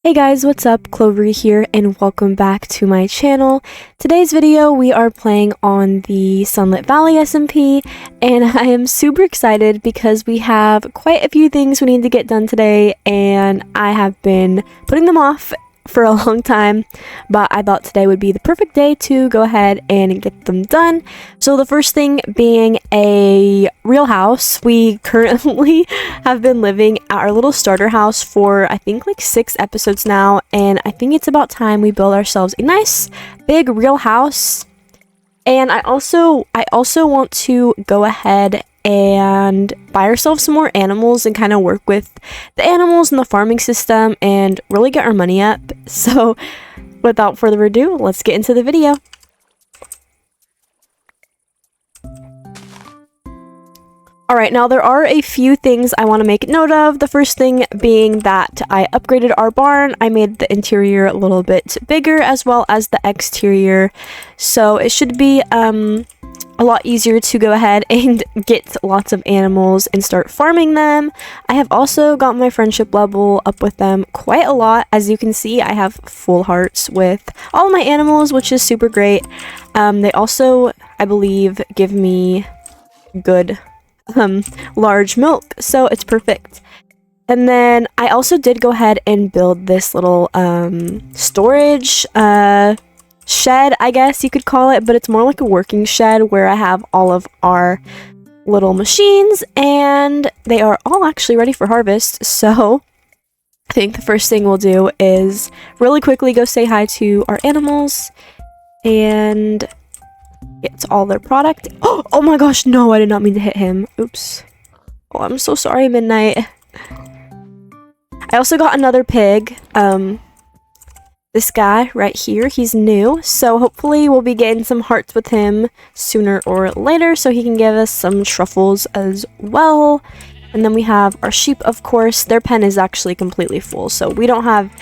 Hey guys, what's up? Chlovery here and welcome back to my channel. Today's video we are playing on the Sunlit Valley SMP and I am super excited because we have quite a few things we need to get done today and I have been putting them off for a long time, but I thought today would be the perfect day to go ahead and get them done. So the first thing being a real house. We currently have been living at our little starter house for I think like 6 episodes now, and I think it's about time we build ourselves a nice big real house. And I also want to go ahead and buy ourselves some more animals and kind of work with the animals in the farming system and really get our money up. So without further ado, let's get into the video. Alright, now there are a few things I want to make note of. The first thing being that I upgraded our barn. I made the interior a little bit bigger as well as the exterior. So it should be a lot easier to go ahead and get lots of animals and start farming them. I have also got my friendship level up with them quite a lot. As you can see, I have full hearts with all my animals, which is super great. They also, I believe, give me good large milk, so it's perfect. And then I also did go ahead and build this little storage shed, I guess you could call it, but it's more like a working shed where I have all of our little machines and they are all actually ready for harvest. So I think the first thing we'll do is really quickly go say hi to our animals and get all their product. Oh my gosh, no, I did not mean to hit him. Oops. Oh, I'm so sorry, Midnight. I also got another pig. This guy right here, he's new, so hopefully we'll be getting some hearts with him sooner or later so he can give us some truffles as well. And then we have our sheep, of course. Their pen is actually completely full, so we don't have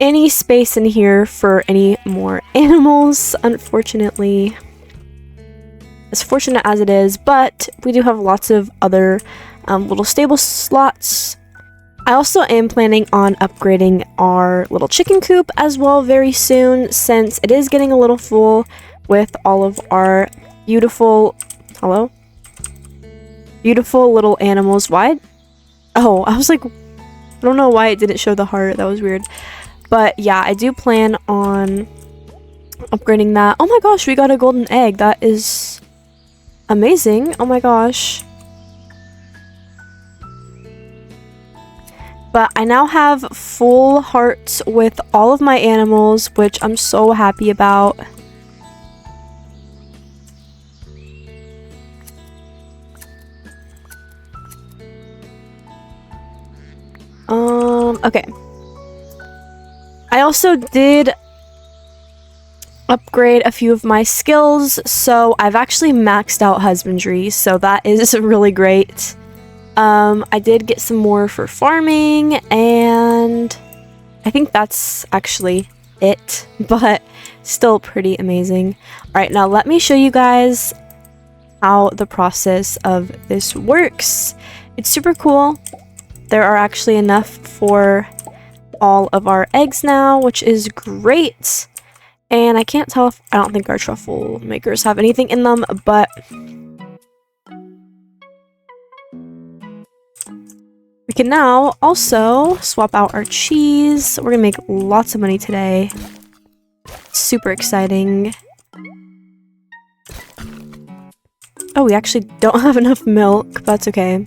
any space in here for any more animals, unfortunately. As fortunate as it is, but we do have lots of other little stable slots. I also am planning on upgrading our little chicken coop as well very soon, since it is getting a little full with all of our beautiful little animals. Why? Oh, I was like, I don't know why it didn't show the heart. That was weird. But yeah, I do plan on upgrading that. Oh my gosh, we got a golden egg. That is amazing. Oh my gosh. But I now have full hearts with all of my animals, which I'm so happy about. Okay. I also did upgrade a few of my skills, so I've actually maxed out husbandry, so that is really great. I did get some more for farming, and I think that's actually it, but still pretty amazing. Alright, now let me show you guys how the process of this works. It's super cool. There are actually enough for all of our eggs now, which is great. And I can't tell if, I don't think our truffle makers have anything in them, but we can now also swap out our cheese. We're gonna make lots of money today. Super exciting. Oh, we actually don't have enough milk, but that's okay.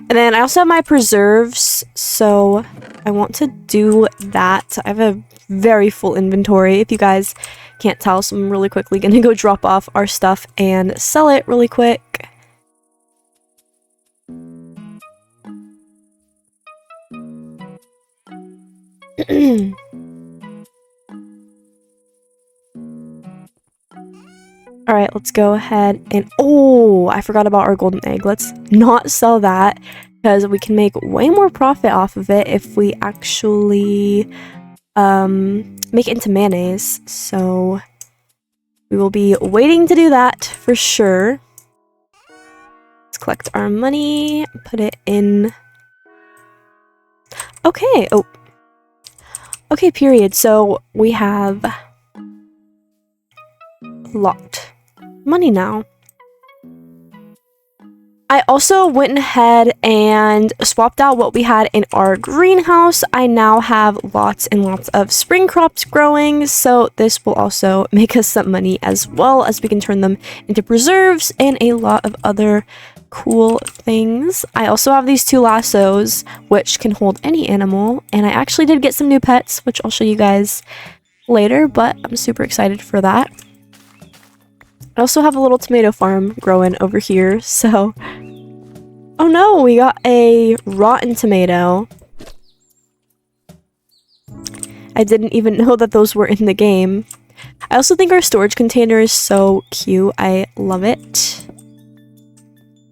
And then I also have my preserves, so I want to do that. I have a very full inventory, if you guys can't tell, so I'm really quickly gonna go drop off our stuff and sell it really quick. Alright, let's go ahead and... Oh, I forgot about our golden egg. Let's not sell that, because we can make way more profit off of it if we actually make it into mayonnaise. So we will be waiting to do that for sure. Let's collect our money, put it in Okay. Oh. Okay, period. So we have a lot money now. I also went ahead and swapped out what we had in our greenhouse. I now have lots and lots of spring crops growing, so this will also make us some money, as well as we can turn them into preserves and a lot of other cool things. I also have these 2 lassos, which can hold any animal, and I actually did get some new pets, which I'll show you guys later, but I'm super excited for that. I also have a little tomato farm growing over here, so... Oh no, we got a rotten tomato. I didn't even know that those were in the game. I also think our storage container is so cute. I love it.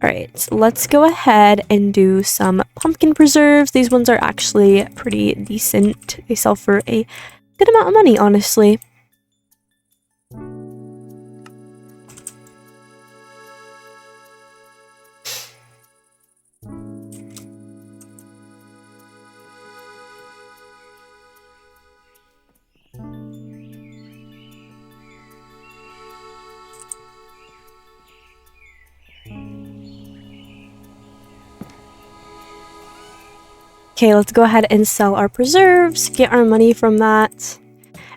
Alright, let's go ahead and do some pumpkin preserves. These ones are actually pretty decent. They sell for a good amount of money, honestly. Okay, let's go ahead and sell our preserves, get our money from that.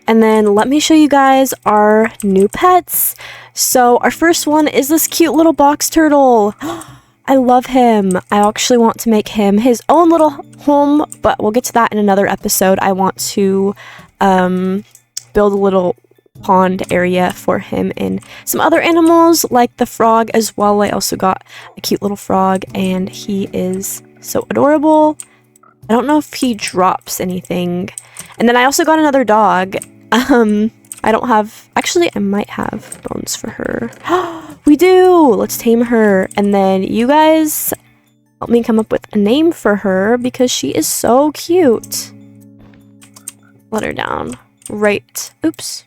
And then let me show you guys our new pets. So our first one is this cute little box turtle. I love him. I actually want to make him his own little home, but we'll get to that in another episode. I want to build a little pond area for him and some other animals like the frog as well. I also got a cute little frog and he is so adorable. I don't know if he drops anything. And then I also got another dog. I don't have... Actually, I might have bones for her. We do! Let's tame her. And then you guys help me come up with a name for her because she is so cute. Let her down. Right. Oops.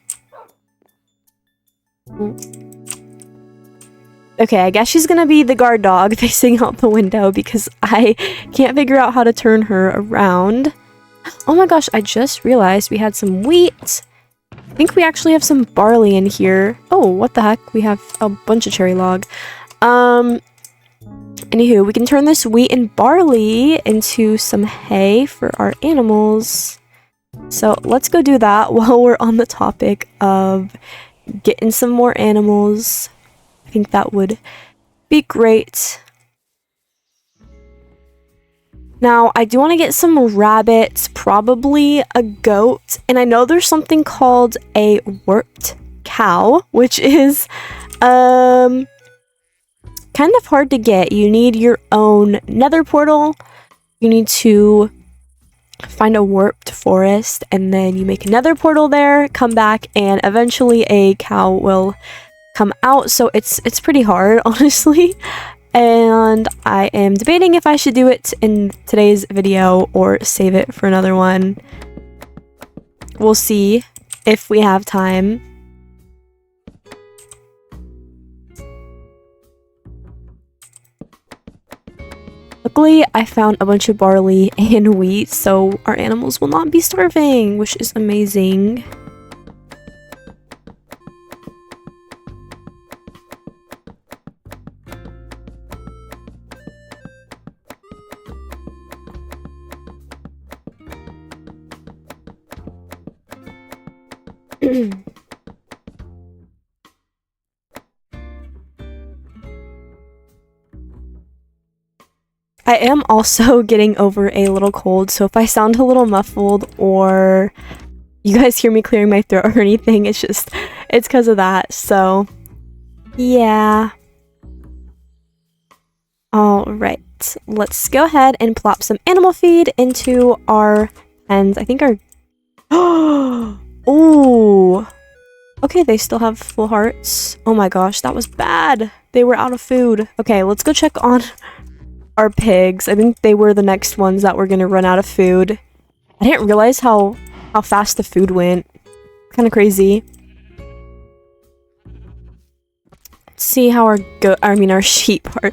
Okay, I guess she's gonna be the guard dog facing out the window because I can't figure out how to turn her around. Oh my gosh, I just realized we had some wheat. I think we actually have some barley in here. Oh, what the heck? We have a bunch of cherry log. Anywho, we can turn this wheat and barley into some hay for our animals. So let's go do that while we're on the topic of getting some more animals. I think that would be great. Now, I do want to get some rabbits, probably a goat, and I know there's something called a warped cow, which is kind of hard to get. You need your own nether portal. You need to find a warped forest, and then you make another portal there, come back, and eventually a cow will come out. So it's pretty hard, honestly. And I am debating if I should do it in today's video or save it for another one. We'll see if we have time. Luckily, I found a bunch of barley and wheat, so our animals will not be starving, which is amazing. I am also getting over a little cold, so if I sound a little muffled or you guys hear me clearing my throat or anything, it's because of that. So yeah. Alright, let's go ahead and plop some animal feed into our pens. I think our... Oh! Okay, they still have full hearts. Oh my gosh, that was bad. They were out of food. Okay, let's go check on our pigs. I think they were the next ones that were gonna run out of food. I didn't realize how fast the food went. Kind of crazy. Let's see how our sheep are.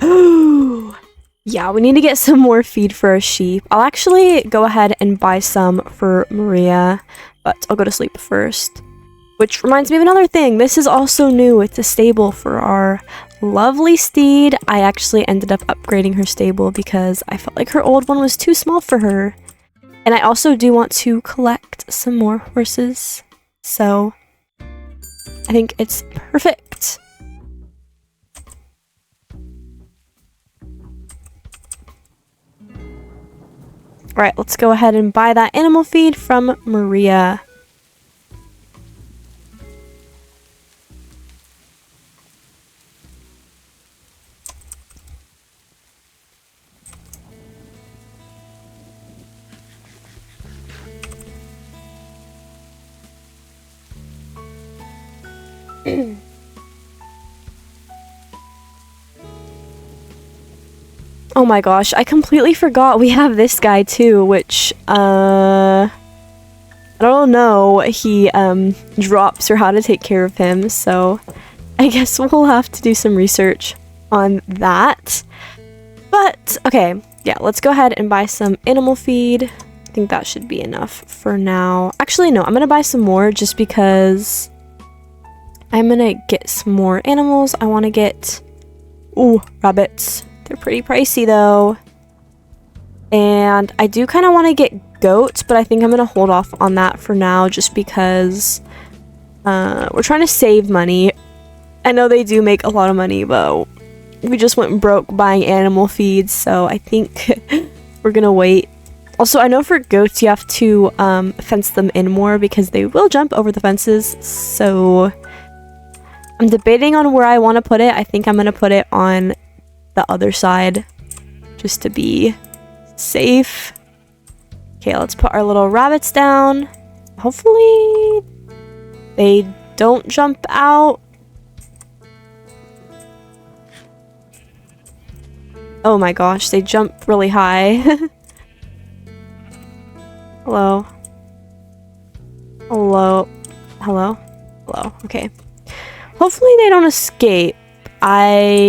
Yeah, we need to get some more feed for our sheep. I'll actually go ahead and buy some for Maria, but I'll go to sleep first. Which reminds me of another thing. This is also new. It's a stable for our lovely steed. I actually ended up upgrading her stable because I felt like her old one was too small for her. And I also do want to collect some more horses. So I think it's perfect. Alright, let's go ahead and buy that animal feed from Maria. Oh my gosh, I completely forgot we have this guy too, which, I don't know, he, drops or how to take care of him, so I guess we'll have to do some research on that. But, okay, yeah, let's go ahead and buy some animal feed. I think that should be enough for now. Actually, no, I'm gonna buy some more just because I'm gonna get some more animals. I want to get, ooh, rabbits. They're pretty pricey though. And I do kind of want to get goats, but I think I'm going to hold off on that for now just because we're trying to save money. I know they do make a lot of money, but we just went broke buying animal feeds, so I think we're going to wait. Also, I know for goats you have to fence them in more because they will jump over the fences, so I'm debating on where I want to put it. I think I'm going to put it on the other side just to be safe. Okay, let's put our little rabbits down. Hopefully they don't jump out. Oh my gosh, they jump really high. Hello. Hello. Hello. Hello. Okay. Hopefully they don't escape. I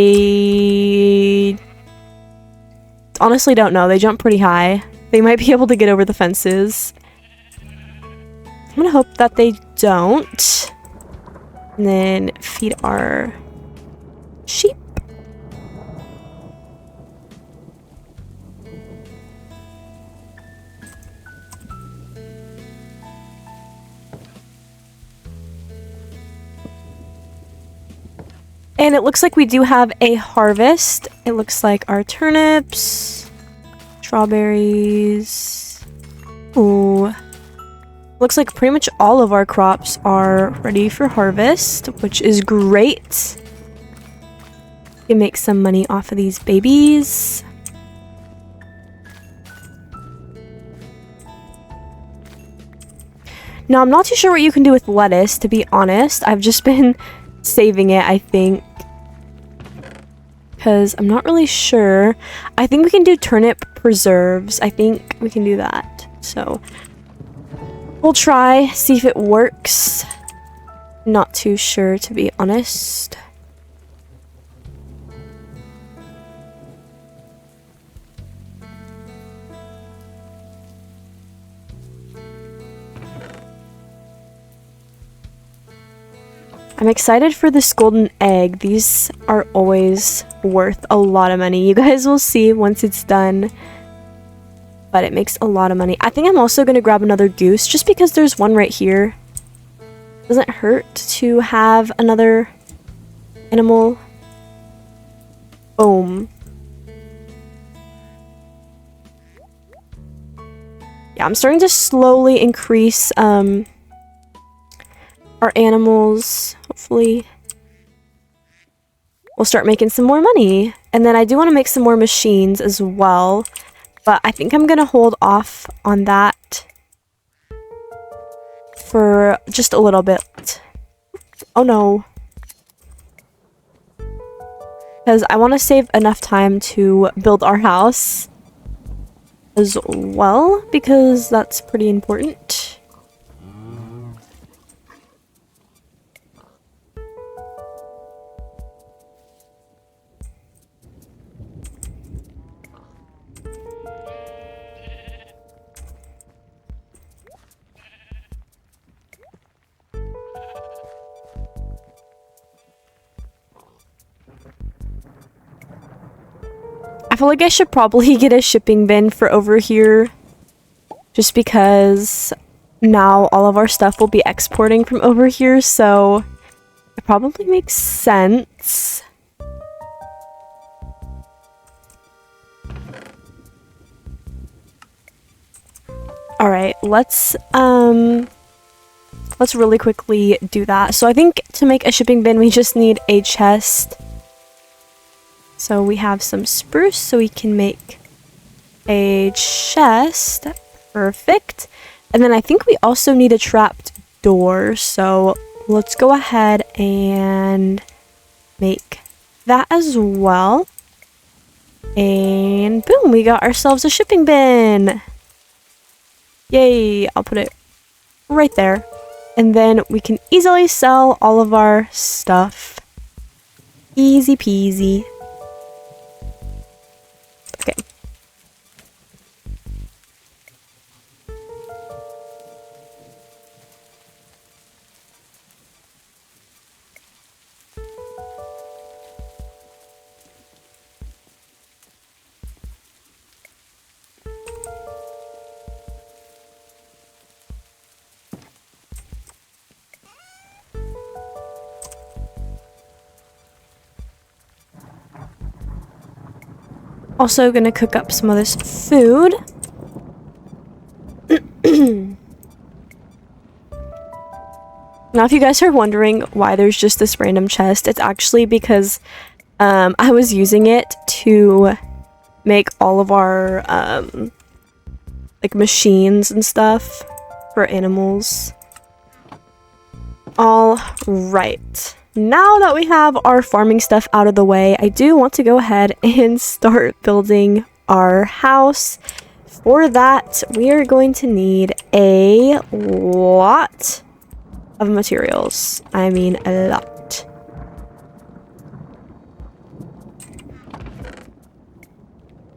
honestly don't know. They jump pretty high. They might be able to get over the fences. I'm gonna hope that they don't. And then feed our sheep. And it looks like we do have a harvest. It looks like our turnips, strawberries. Ooh. Looks like pretty much all of our crops are ready for harvest, which is great. We can make some money off of these babies. Now, I'm not too sure what you can do with lettuce, to be honest. I've just been saving it, I think, because I'm not really sure. I think we can do turnip preserves. I think we can do that. So we'll try, see if it works. Not too sure, to be honest. I'm excited for this golden egg. These are always worth a lot of money. You guys will see once it's done. But it makes a lot of money. I think I'm also going to grab another goose just because there's one right here. Doesn't hurt to have another animal. Boom. Yeah, I'm starting to slowly increase our animals. Hopefully we'll start making some more money. And then I do want to make some more machines as well. But I think I'm going to hold off on that for just a little bit. Oh no. Because I want to save enough time to build our house as well, because that's pretty important. feel like I should probably get a shipping bin for over here. Just because now all of our stuff will be exporting from over here, so it probably makes sense. All right, let's really quickly do that. So I think to make a shipping bin, we just need a chest. So we have some spruce, so we can make a chest. Perfect. And then I think we also need a trapped door. So let's go ahead and make that as well. And boom, we got ourselves a shipping bin. Yay, I'll put it right there. And then we can easily sell all of our stuff. Easy peasy. Okay. Also gonna cook up some of this food. Now, if you guys are wondering why there's just this random chest, it's actually because I was using it to make all of our like machines and stuff for animals. All right. Now that we have our farming stuff out of the way, I do want to go ahead and start building our house. For that, we are going to need a lot of materials. I mean, a lot.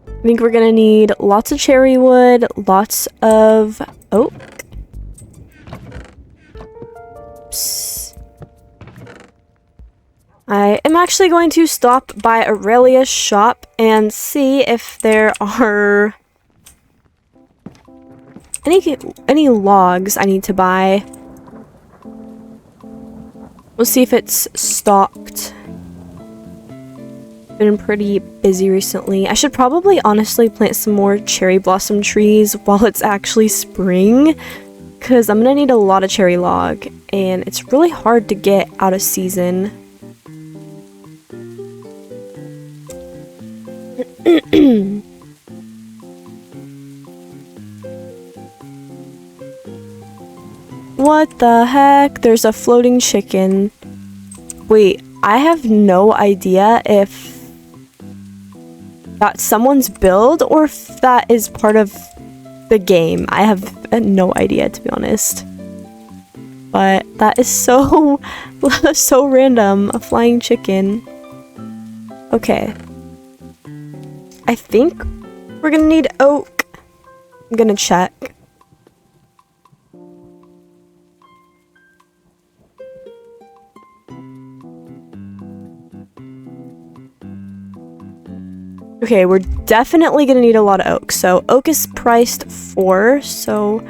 I think we're gonna need lots of cherry wood, lots of oak. Oops. I am actually going to stop by Aurelia's shop and see if there are any logs I need to buy. We'll see if it's stocked. Been pretty busy recently. I should probably honestly plant some more cherry blossom trees while it's actually spring, because I'm gonna need a lot of cherry log and it's really hard to get out of season. What the heck? There's a floating chicken. Wait, I have no idea if that's someone's build or if that is part of the game. I have no idea, to be honest. But that is so so random. A flying chicken. Okay. I think we're gonna need oak. I'm gonna check. Okay, we're definitely gonna need a lot of oak. So oak is priced 4, so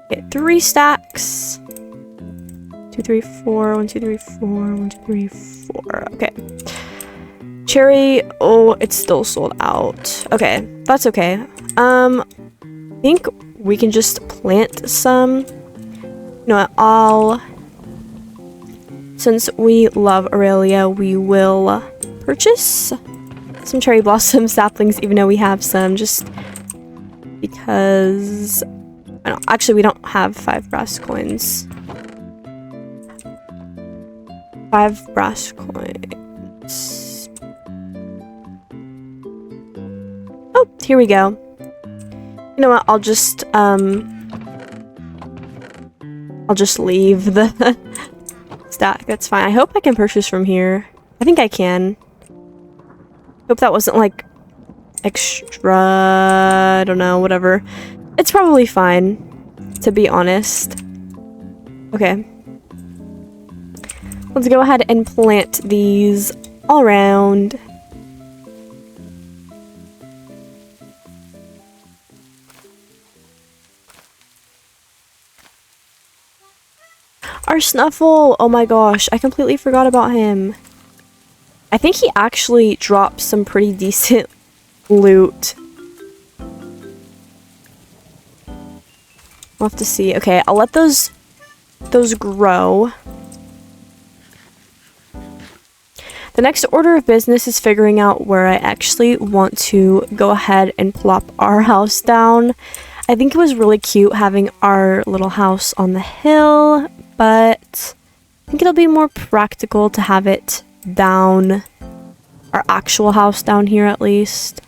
get 3 stacks. 2, 3, 4, 1, 2, 3, 4, 1, 2, 3, 4. Okay. Cherry, oh, it's still sold out. Okay, that's okay. I think we can just plant some. You know what, since we love Aurelia, we will purchase some cherry blossom saplings, even though we have some, just because I don't, actually we don't have 5 brass coins. 5 brass coins. Oh, here we go. You know what, I'll just leave the stack. That's fine. I hope I can purchase from here. I think I can. Hope that wasn't like extra, I don't know, whatever. It's probably fine, to be honest. Okay. Let's go ahead and plant these all around. our Snuffle! Oh my gosh, I completely forgot about him. I think he actually dropped some pretty decent loot. We'll have to see. Okay, I'll let those grow. The next order of business is figuring out where I actually want to go ahead and plop our house down. I think it was really cute having our little house on the hill, but I think it'll be more practical to have it down, our actual house down here at least.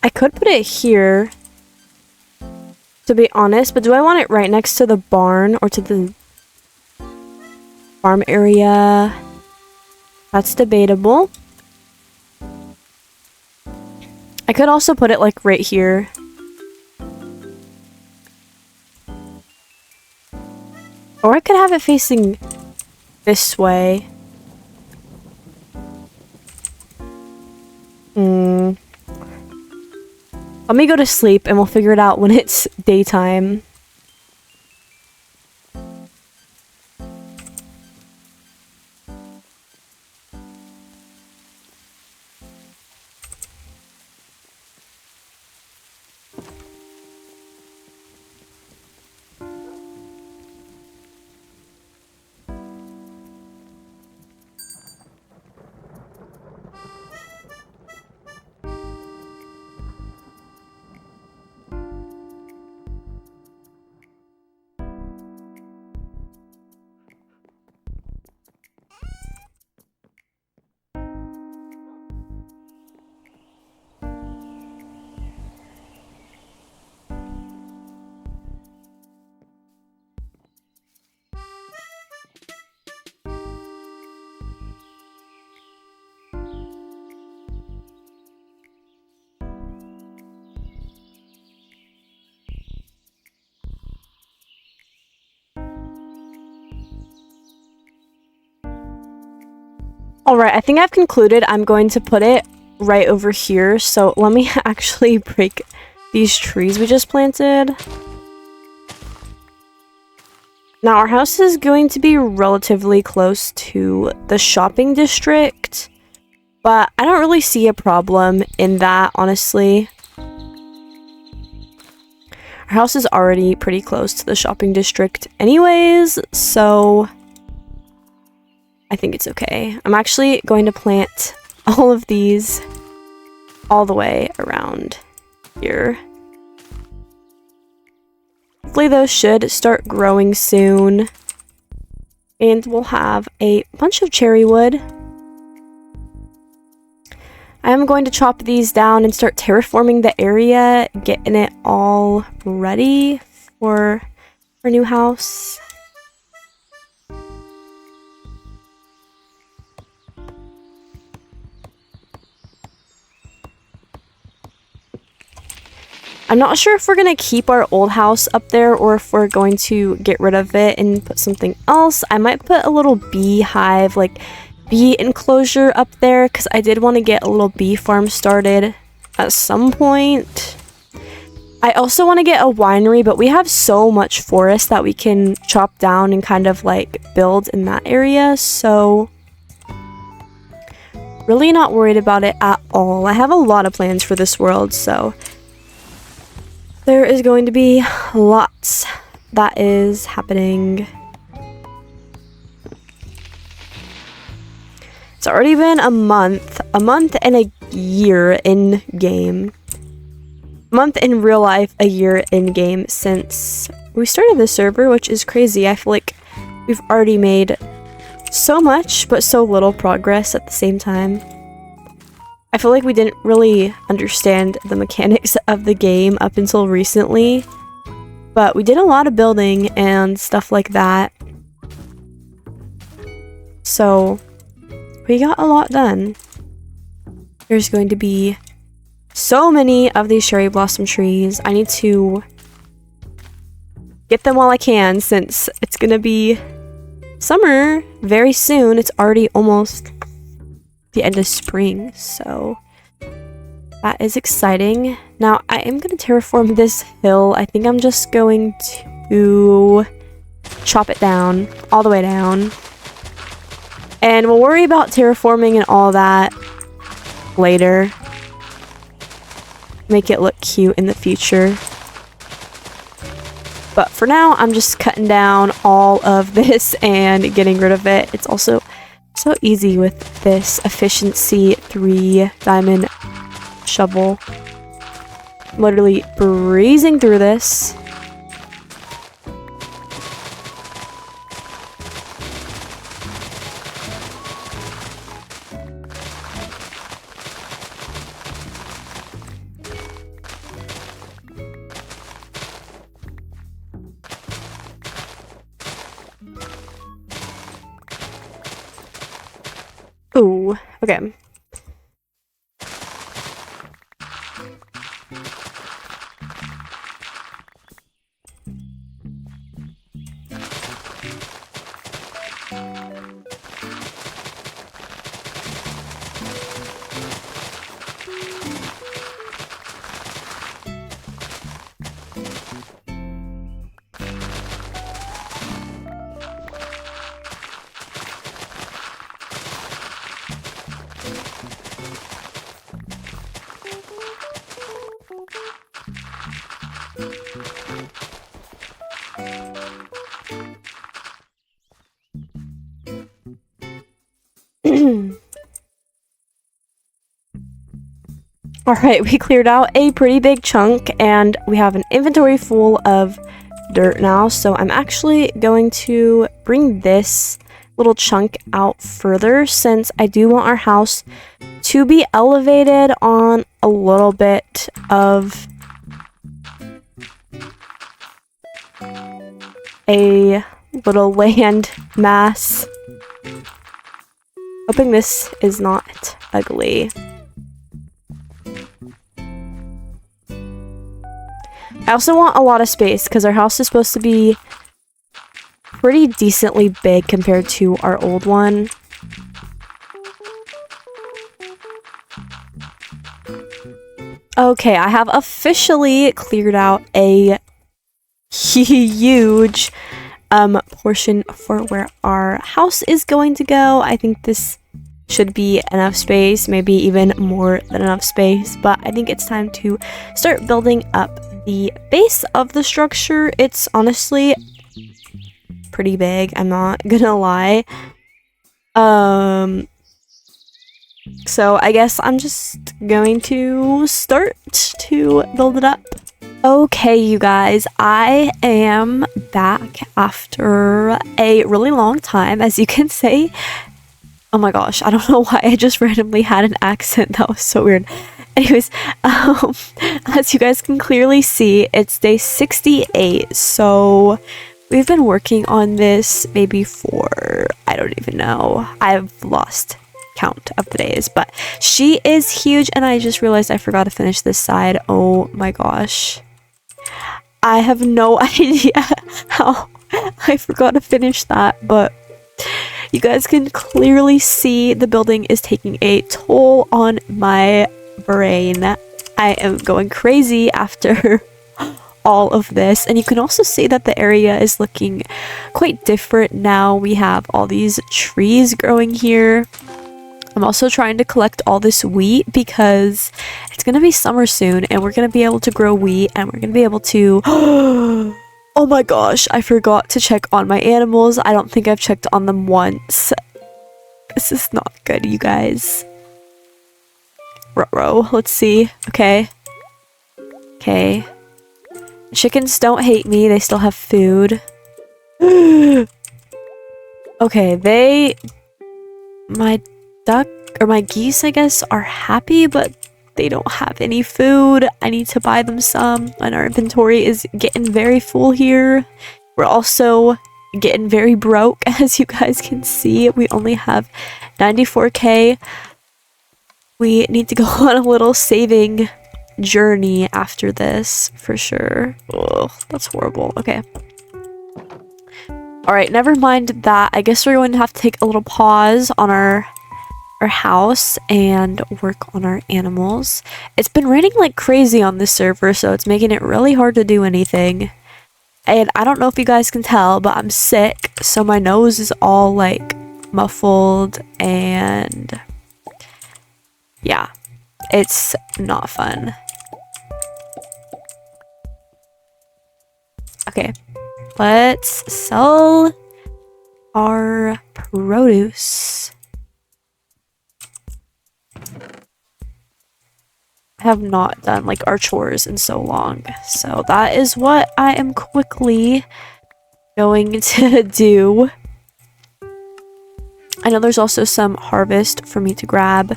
I could put it here, to be honest, but do I want it right next to the barn or to the farm area? That's debatable. I could also put it like right here. Or I could have it facing this way. Let me go to sleep and we'll figure it out when it's daytime. Alright, I think I've concluded. I'm going to put it right over here. So let me actually break these trees we just planted. Now our house is going to be relatively close to the shopping district, but I don't really see a problem in that, honestly. Our house is already pretty close to the shopping district anyways, so I think it's okay. I'm actually going to plant all of these all the way around here. Hopefully those should start growing soon. And we'll have a bunch of cherry wood. I am going to chop these down and start terraforming the area, getting it all ready for our new house. I'm not sure if we're going to keep our old house up there or if we're going to get rid of it and put something else. I might put a little beehive, like bee enclosure up there, because I did want to get a little bee farm started at some point. I also want to get a winery, but we have so much forest that we can chop down and kind of like build in that area, so really not worried about it at all. I have a lot of plans for this world, so there is going to be lots that is happening. It's already been a month and a year in game. A month in real life, a year in game since we started the server, which is crazy. I feel like we've already made so much, but so little progress at the same time. I feel like we didn't really understand the mechanics of the game up until recently. But we did a lot of building and stuff like that. So we got a lot done. There's going to be so many of these cherry blossom trees. I need to get them while I can since it's gonna be summer very soon. It's already almost the end of spring, so that is exciting. Now I am gonna terraform this hill. I think I'm just going to chop it down all the way down, and we'll worry about terraforming and all that later. Make it look cute in the future. But for now, I'm just cutting down all of this and getting rid of it. It's also so easy with this efficiency 3 diamond shovel. Literally breezing through this. Ooh, okay. Alright, we cleared out a pretty big chunk and we have an inventory full of dirt now, so I'm actually going to bring this little chunk out further since I do want our house to be elevated on a little bit of a little land mass. Hoping this is not ugly. I also want a lot of space because our house is supposed to be pretty decently big compared to our old one. Okay, I have officially cleared out a huge portion for where our house is going to go. I think this should be enough space, maybe even more than enough space, but I think it's time to start building up the base of the structure. It's honestly pretty big, I'm not gonna lie. So I guess I'm just going to start to build it up. Okay, you guys, I am back after a really long time, as you can say. Oh my gosh, I don't know why I just randomly had an accent. That was so weird. Anyways, as you guys can clearly see, it's day 68, so we've been working on this maybe for, I don't even know. I've lost count of the days, but she is huge, and I just realized I forgot to finish this side. Oh my gosh. I have no idea how I forgot to finish that, but you guys can clearly see the building is taking a toll on my brain. I am going crazy after all of this, and you can also see that the area is looking quite different now. We have all these trees growing here. I'm also trying to collect all this wheat because it's gonna be summer soon and we're gonna be able to grow wheat, and we're gonna be able to oh my gosh, I forgot to check on my animals. I don't think I've checked on them once. This is not good, you guys. Ruh-roh, let's see. Okay. Okay. Chickens don't hate me. They still have food. Okay, my duck, or my geese, I guess, are happy, but they don't have any food. I need to buy them some, and our inventory is getting very full here. We're also getting very broke, as you guys can see. We only have 94k. We need to go on a little saving journey after this, for sure. Ugh, that's horrible. Okay. Alright, never mind that. I guess we're going to have to take a little pause on our house and work on our animals. It's been raining like crazy on this server, so it's making it really hard to do anything. And I don't know if you guys can tell, but I'm sick, so my nose is all like muffled, and yeah, it's not fun. Okay, let's sell our produce. I have not done like our chores in so long, so that is what I am quickly going to do. I know there's also some harvest for me to grab,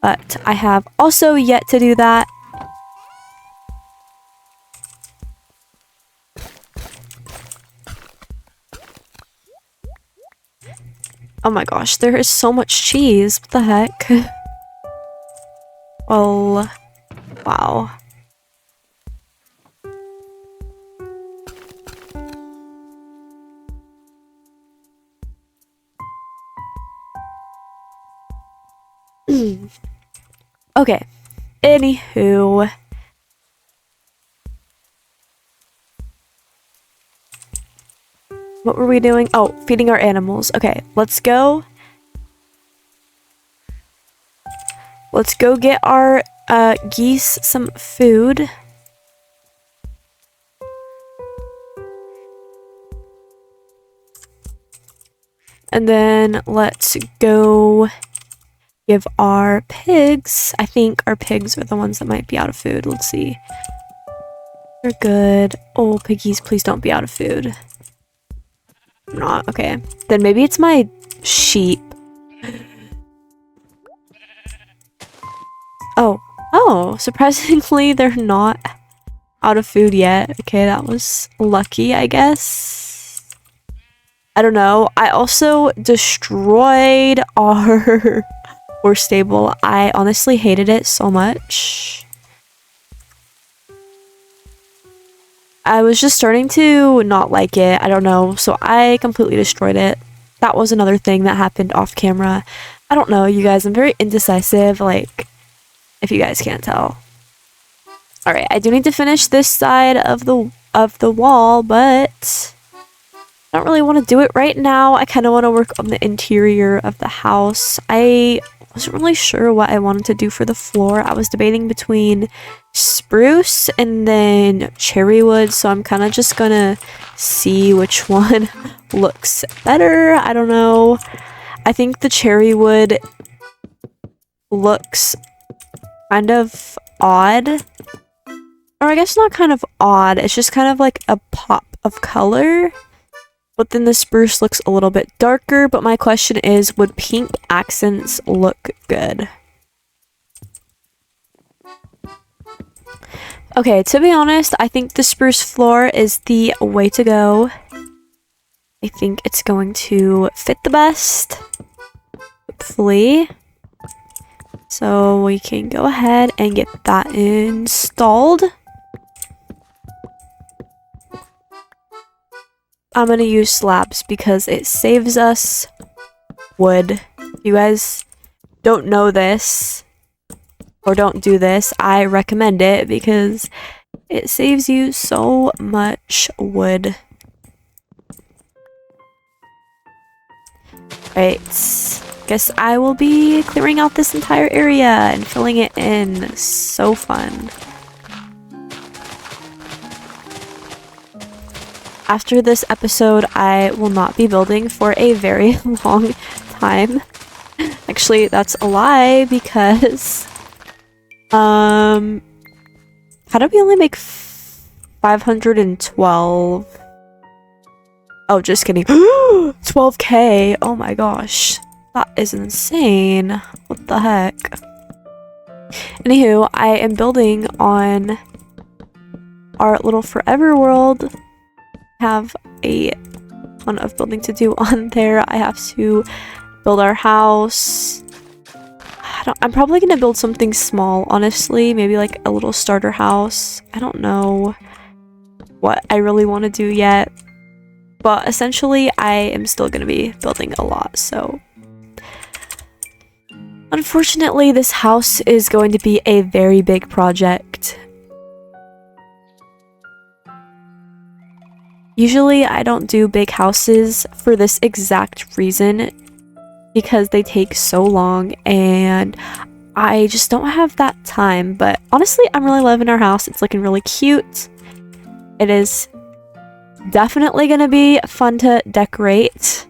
but I have also yet to do that. Oh my gosh, there is so much cheese. What the heck? Oh, wow. Okay. Anywho. What were we doing? Oh, feeding our animals. Okay, let's go. Let's go get our geese some food. And then let's go give our pigs. I think our pigs are the ones that might be out of food. Let's see. They're good. Oh, piggies, please don't be out of food. Not. Okay. Then maybe it's my sheep. Oh, surprisingly, they're not out of food yet. Okay, that was lucky, I guess. I don't know. I also destroyed our horse stable. I honestly hated it so much. I was just starting to not like it. I don't know. So I completely destroyed it. That was another thing that happened off camera. I don't know, you guys. I'm very indecisive, like, if you guys can't tell. Alright, I do need to finish this side of the wall, but I don't really want to do it right now. I kind of want to work on the interior of the house. I wasn't really sure what I wanted to do for the floor. I was debating between spruce and then cherry wood, so I'm kind of just gonna see which one looks better. I don't know. I think the cherry wood looks kind of odd. Or I guess not kind of odd. It's just kind of like a pop of color. But then the spruce looks a little bit darker. But my question is, would pink accents look good? Okay, to be honest, I think the spruce floor is the way to go. I think it's going to fit the best. Hopefully. So we can go ahead and get that installed. I'm gonna use slabs because it saves us wood. If you guys don't know this or don't do this, I recommend it because it saves you so much wood. Right. Guess I will be clearing out this entire area and filling it in. So fun. After this episode, I will not be building for a very long time. Actually, that's a lie because how did we only make 512? Oh, just kidding. 12k. Oh my gosh. That is insane. What the heck? Anywho, I am building on our little forever world. Have a ton of building to do on there. I have to build our house. I'm probably gonna build something small, honestly. Maybe like a little starter house. I don't know what I really want to do yet. But essentially, I am still gonna be building a lot, so... Unfortunately, this house is going to be a very big project. Usually, I don't do big houses for this exact reason, because they take so long and I just don't have that time. But honestly, I'm really loving our house. It's looking really cute. It is definitely gonna be fun to decorate.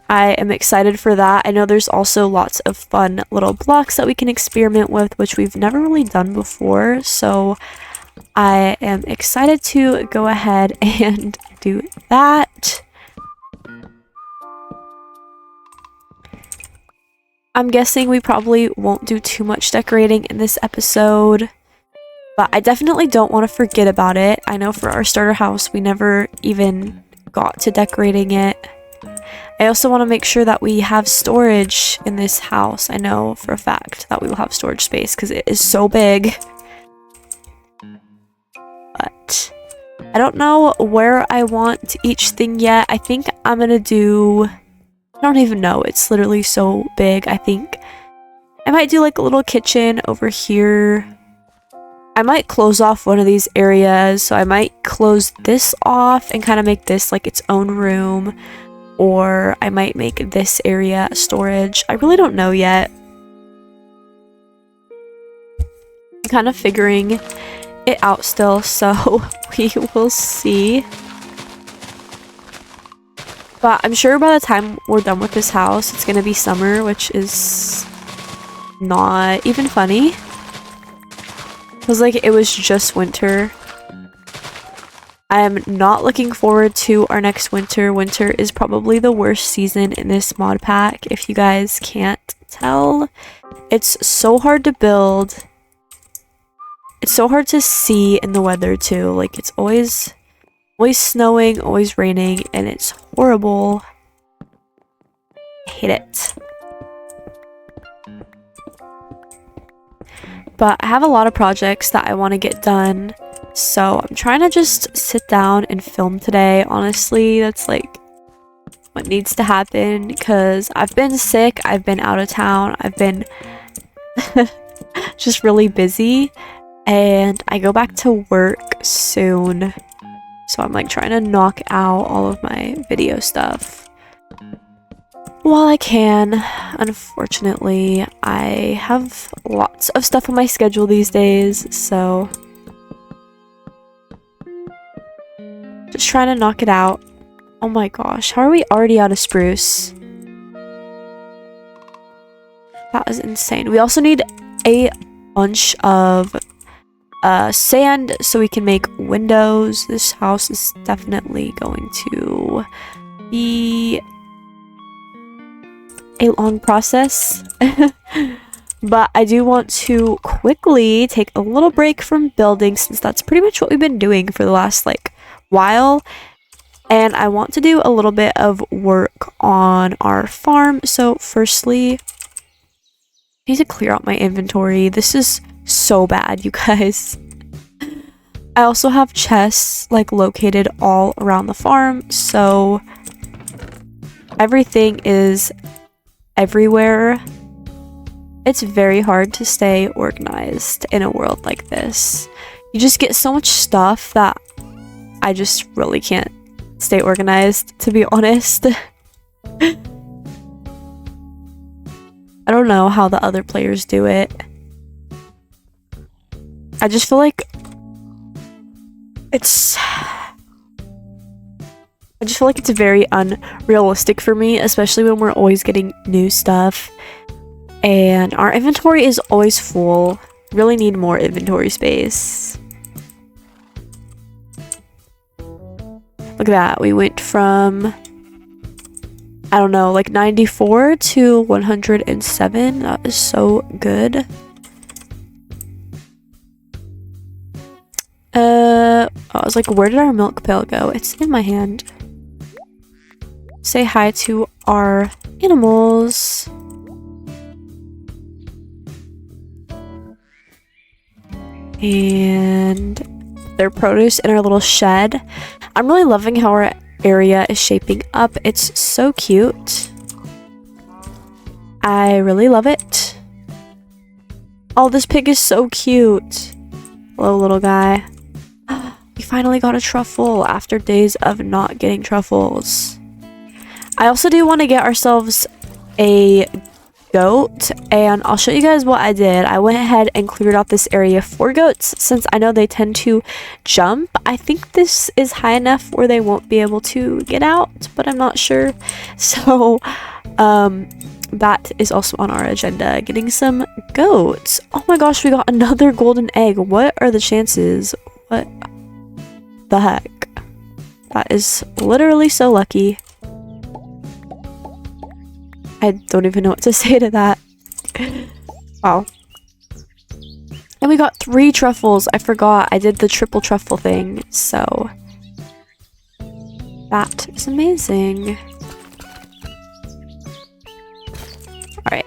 I am excited for that. I know there's also lots of fun little blocks that we can experiment with, which we've never really done before, so I am excited to go ahead and do that. I'm guessing we probably won't do too much decorating in this episode, but I definitely don't want to forget about it. I know for our starter house, we never even got to decorating it. I also want to make sure that we have storage in this house. I know for a fact that we will have storage space because it is so big. But I don't know where I want each thing yet. I think I'm gonna do... I don't even know. It's literally so big. I think I might do like a little kitchen over here. I might close off one of these areas. So I might close this off and kind of make this like its own room. Or I might make this area storage. I really don't know yet. I'm kind of figuring it out still, so we will see. But I'm sure by the time we're done with this house, it's gonna be summer, which is not even funny. It was like it was just winter. I'm not looking forward to our next winter. Winter is probably the worst season in this mod pack, if you guys can't tell. It's so hard to build. It's so hard to see in the weather too. Like it's always snowing, always raining, and it's horrible. I hate it. But I have a lot of projects that I want to get done. So I'm trying to just sit down and film today. Honestly, that's like what needs to happen because I've been sick, I've been out of town, I've been just really busy, and I go back to work soon. So I'm like trying to knock out all of my video stuff while I can. Unfortunately, I have lots of stuff on my schedule these days, so just trying to knock it out. Oh my gosh, how are we already out of spruce? That is insane. We also need a bunch of sand so we can make windows. This house is definitely going to be a long process. But I do want to quickly take a little break from building since that's pretty much what we've been doing for the last like while, and I want to do a little bit of work on our farm. So firstly, I need to clear out my inventory. This is so bad, you guys. I also have chests like located all around the farm, so everything is everywhere. It's very hard to stay organized in a world like this. You just get so much stuff that I just really can't stay organized, to be honest. I don't know how the other players do it. I just feel like it's very unrealistic for me, especially when we're always getting new stuff and our inventory is always full. Really need more inventory space. Look at that. We went from, I don't know, like 94 to 107. That is so good. Oh, I was like, where did our milk pail go? It's in my hand. Say hi to our animals. And their produce in our little shed. I'm really loving how our area is shaping up. It's so cute. I really love it. Oh, this pig is so cute. Hello, little guy. We finally got a truffle after days of not getting truffles. I also do want to get ourselves a goat, and I'll show you guys what I did. I went ahead and cleared out this area for goats since I know they tend to jump. I think this is high enough where they won't be able to get out, but I'm not sure. So that is also on our agenda, getting some goats. Oh my gosh, we got another golden egg. What are the chances? What the heck? That is literally so lucky. I don't even know what to say to that. Wow. And we got 3 truffles. I forgot I did the triple truffle thing, so that is amazing. Alright.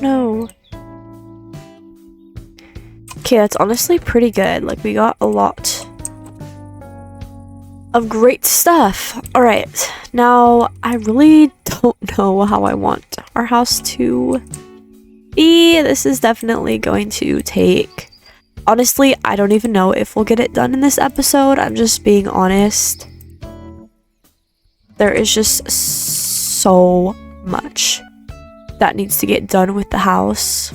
No. Okay, that's honestly pretty good. Like, we got a lot of great stuff. Alright, now I really don't know how I want our house to be. This is definitely going to take... Honestly, I don't even know if we'll get it done in this episode. I'm just being honest. There is just so much that needs to get done with the house.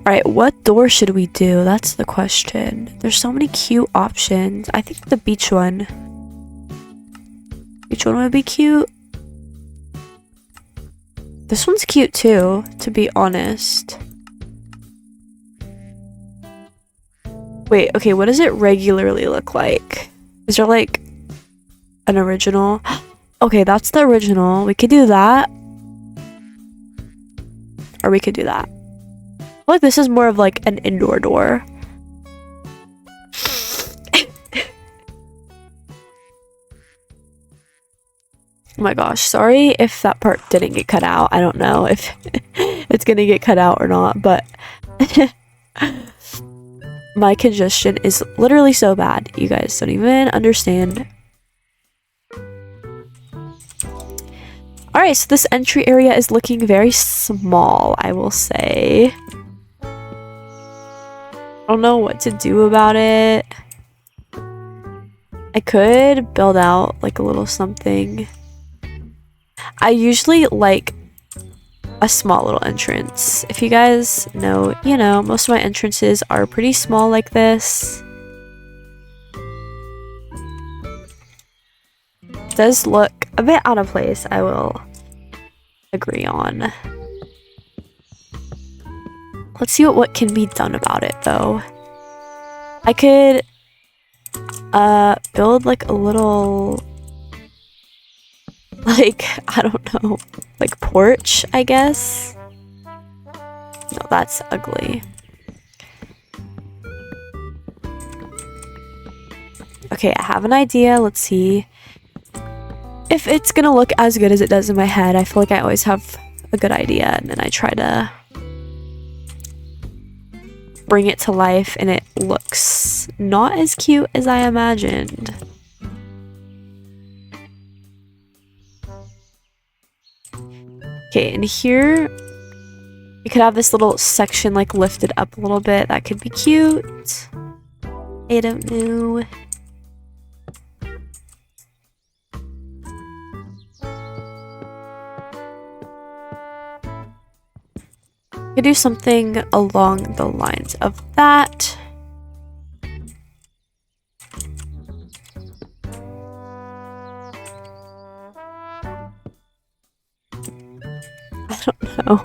Alright, what door should we do? That's the question. There's so many cute options. I think the beach one. Beach one would be cute. This one's cute too, to be honest. Wait, okay, what does it regularly look like? Is there like an original? Okay, that's the original. We could do that. Or we could do that. I feel like this is more of like an indoor door. Oh my gosh, sorry if that part didn't get cut out. I don't know if it's gonna get cut out or not, but my congestion is literally so bad. You guys don't even understand. Alright, so this entry area is looking very small, I will say. I don't know what to do about it. I could build out like a little something. I usually like a small little entrance. If you guys know, you know, most of my entrances are pretty small like this. It does look a bit out of place, I will agree on. Let's see what can be done about it though. I could build like a little, like, I don't know, like porch, I guess. No, that's ugly. Okay, I have an idea. Let's see if it's gonna look as good as it does in my head. I feel like I always have a good idea and then I try to bring it to life and it looks not as cute as I imagined. Okay, and here we could have this little section like lifted up a little bit. That could be cute. I don't know. Could do something along the lines of that. I don't know.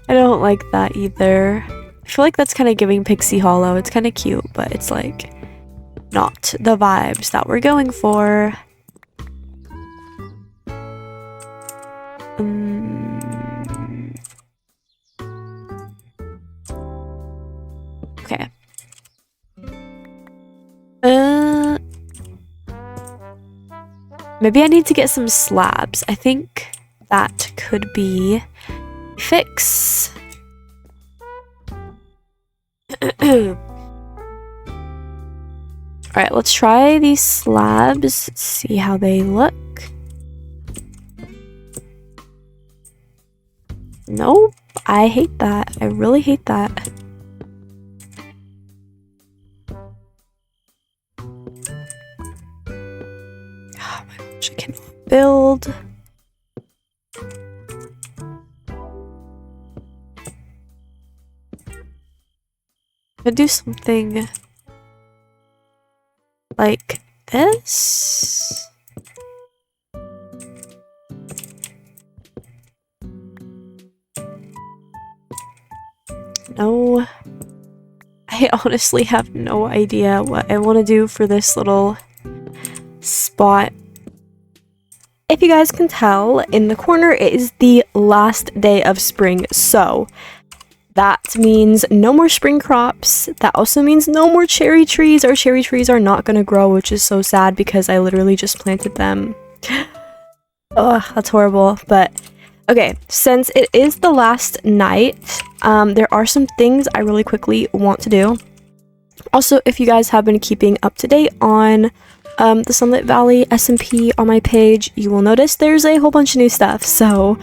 I don't like that either. I feel like that's kind of giving Pixie Hollow. It's kind of cute, but it's like not the vibes that we're going for. Okay. Maybe I need to get some slabs. I think that could be a fix. Alright, let's try these slabs, see how they look. Nope, I hate that. I really hate that. Oh my gosh, I cannot build. Could do something like this. No, I honestly have no idea what I want to do for this little spot. If you guys can tell, in the corner it is the last day of spring, so that means no more spring crops. That also means no more cherry trees. Our cherry trees are not going to grow, which is so sad because I literally just planted them. Ugh, that's horrible. But okay, since it is the last night, there are some things I really quickly want to do. Also, if you guys have been keeping up to date on the Sunlit Valley SMP on my page, you will notice there's a whole bunch of new stuff. So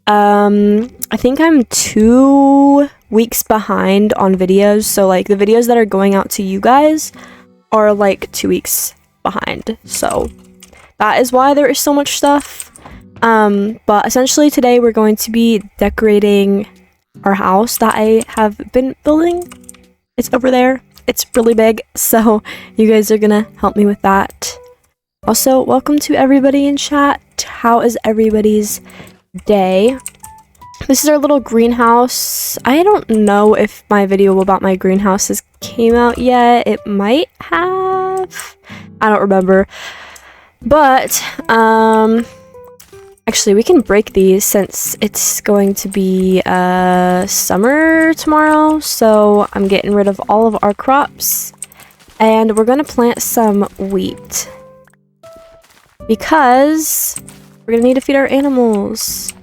I think I'm 2 weeks behind on videos, so like the videos that are going out to you guys are like 2 weeks behind, so that is why there is so much stuff. But essentially today we're going to be decorating our house that I have been building. It's over there. It's really big, so you guys are gonna help me with that. Also, welcome to everybody in chat. How is everybody's day? This is our little greenhouse. I don't know if my video about my greenhouses came out yet. It might have. I don't remember. But, actually, we can break these since it's going to be summer tomorrow. So I'm getting rid of all of our crops. And we're going to plant some wheat. Because we're going to need to feed our animals.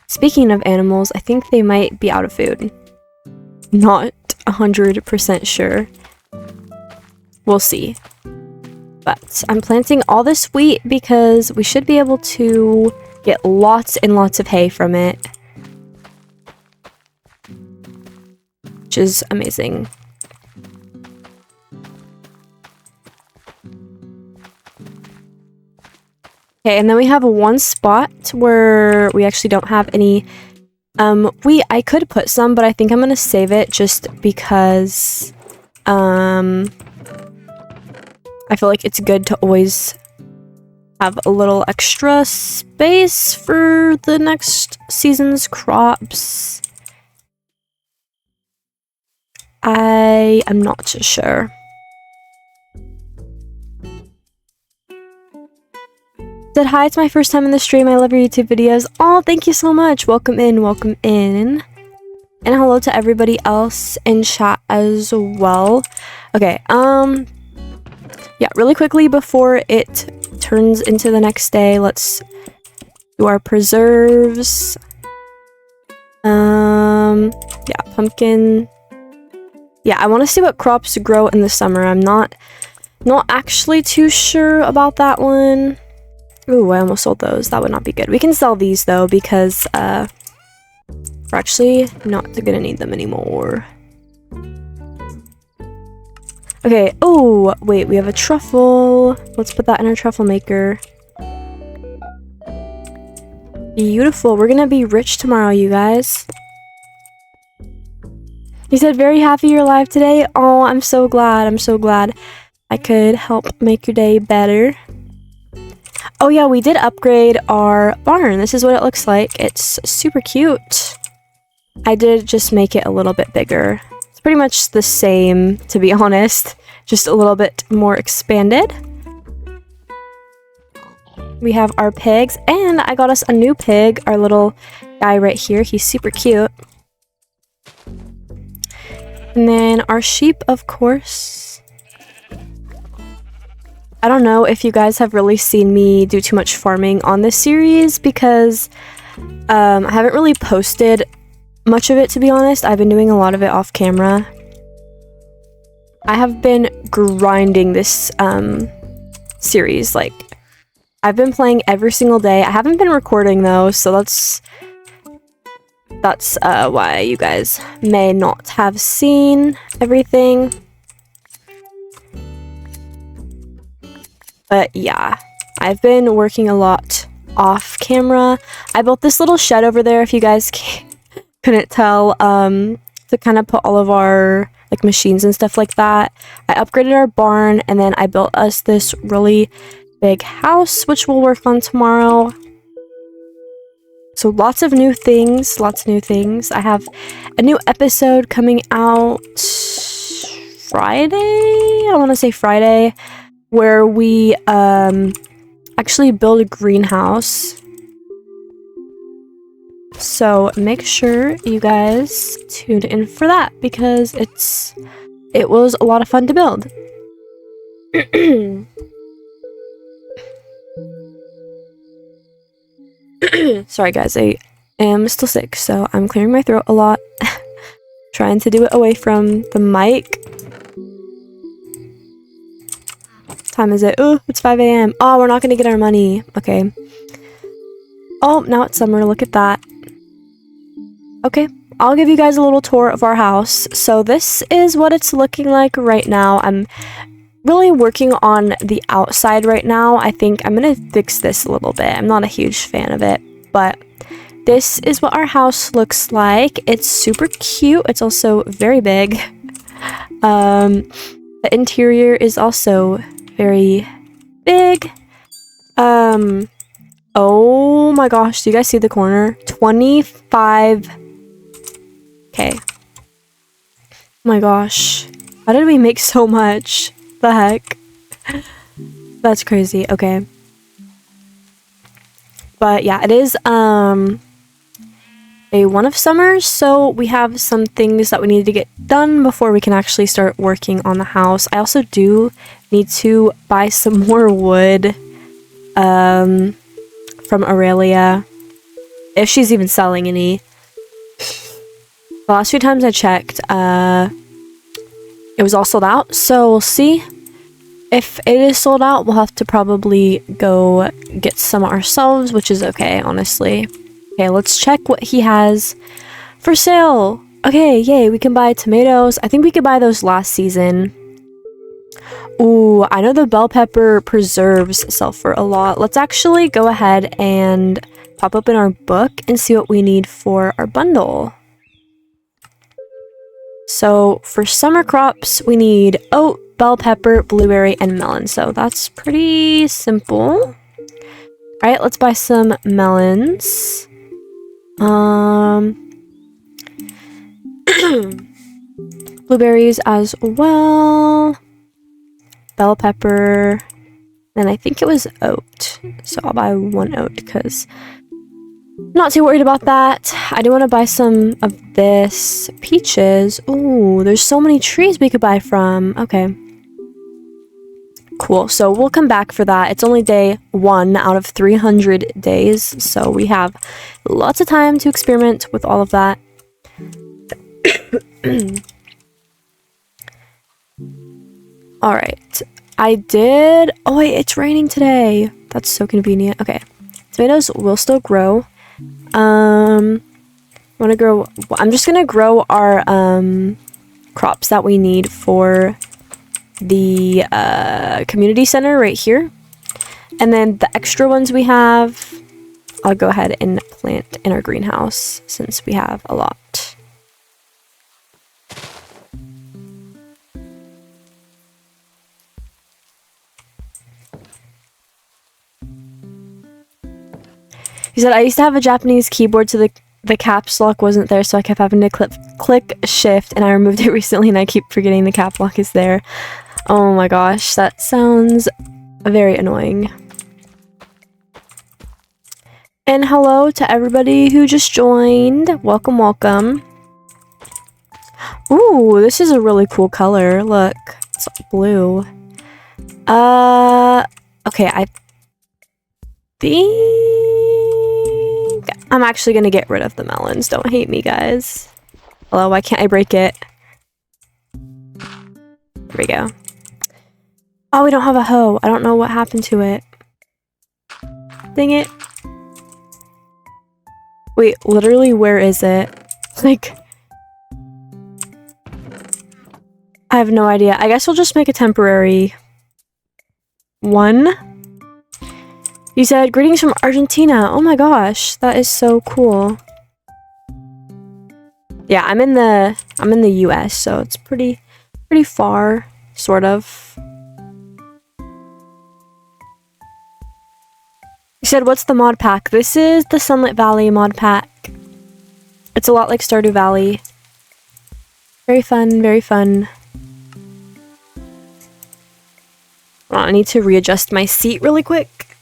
Speaking of animals, I think they might be out of food. Not 100% sure. We'll see. But I'm planting all this wheat because we should be able to get lots and lots of hay from it. Which is amazing. Okay, and then we have one spot where we actually don't have any wheat. I could put some, but I think I'm gonna save it just because I feel like it's good to always have a little extra space for the next season's crops. I am not so sure. Said hi, it's my first time in the stream. I love your YouTube videos. Oh, thank you so much. Welcome in, welcome in. And hello to everybody else in chat as well. Okay, yeah, really quickly before it turns into the next day, let's do our preserves. Yeah, pumpkin. Yeah, I want to see what crops grow in the summer. I'm not actually too sure about that one. Ooh, I almost sold those. That would not be good. We can sell these though because we're actually not gonna need them anymore. Okay, oh, wait, we have a truffle. Let's put that in our truffle maker. Beautiful. We're gonna be rich tomorrow, you guys. You said very happy you're live today. Oh, I'm so glad. I'm so glad I could help make your day better. Oh yeah, we did upgrade our barn. This is what it looks like. It's super cute. I did just make it a little bit bigger. It's pretty much the same, to be honest. Just a little bit more expanded. We have our pigs, and I got us a new pig, our little guy right here. He's super cute. And then our sheep, of course. I don't know if you guys have really seen me do too much farming on this series because I haven't really posted much of it, to be honest. I've been doing a lot of it off camera. I have been grinding this series. Like, I've been playing every single day. I haven't been recording though, so that's why you guys may not have seen everything. But yeah, I've been working a lot off camera. I built this little shed over there, if you guys couldn't tell, to kind of put all of our like machines and stuff like that. I upgraded our barn, and then I built us this really big house, which we'll work on tomorrow. So lots of new things, I have a new episode coming out Friday, I want to say Friday, where we actually build a greenhouse. So make sure you guys tune in for that because it was a lot of fun to build. Sorry guys, I am still sick, so I'm clearing my throat a lot. Trying to do it away from the mic. What time is it? Oh, it's 5 a.m. Oh, we're not gonna get our money. Okay. Oh, now it's summer. Look at that. Okay, I'll give you guys a little tour of our house. So this is what it's looking like right now. I'm really working on the outside right now. I think I'm gonna fix this a little bit. I'm not a huge fan of it, but this is what our house looks like. It's super cute. It's also very big. The interior is also very big. Oh my gosh, do you guys see the corner? 25. Okay. Oh my gosh. How did we make so much? The heck? That's crazy. Okay. But yeah, it is a one of summers, so we have some things that we need to get done before we can actually start working on the house. I also do need to buy some more wood from Aurelia, if she's even selling any. The last few times I checked, it was all sold out, so we'll see. If it is sold out, we'll have to probably go get some ourselves, which is okay, honestly. Okay, let's check what he has for sale. Okay, yay, we can buy tomatoes. I think we could buy those last season. Ooh, I know the bell pepper preserves sell for a lot. Let's actually go ahead and pop open our book and see what we need for our bundle. So for summer crops, we need oat, bell pepper, blueberry, and melon. So that's pretty simple. All right, let's buy some melons. Blueberries as well. Bell pepper. And I think it was oat. So I'll buy one oat because I'm not too worried about that. I do want to buy some of this. Peaches. Ooh, there's so many trees we could buy from. Okay. Cool. So we'll come back for that. It's only day 1 out of 300 days. So we have lots of time to experiment with all of that. Alright. I did... Oh wait, it's raining today. That's so convenient. Okay. Tomatoes will still grow. I'm just gonna grow our crops that we need for the community center right here, and then the extra ones we have I'll go ahead and plant in our greenhouse since we have a lot. He said, I used to have a Japanese keyboard, so the caps lock wasn't there, so I kept having to click shift, and I removed it recently, and I keep forgetting the cap lock is there. Oh my gosh, that sounds very annoying. And hello to everybody who just joined. Welcome, welcome. Ooh, this is a really cool color. Look, it's blue. Okay, I think I'm actually gonna get rid of the melons. Don't hate me, guys. Hello, why can't I break it? Here we go. Oh, we don't have a hoe. I don't know what happened to it. Dang it. Wait, literally, where is it? Like, I have no idea. I guess we'll just make a temporary one. You said, greetings from Argentina. Oh my gosh, that is so cool. Yeah, I'm in the US, so it's pretty far, sort of. You said, what's the mod pack? This is the Sunlit Valley mod pack. It's a lot like Stardew Valley. Very fun, very fun. Well, I need to readjust my seat really quick.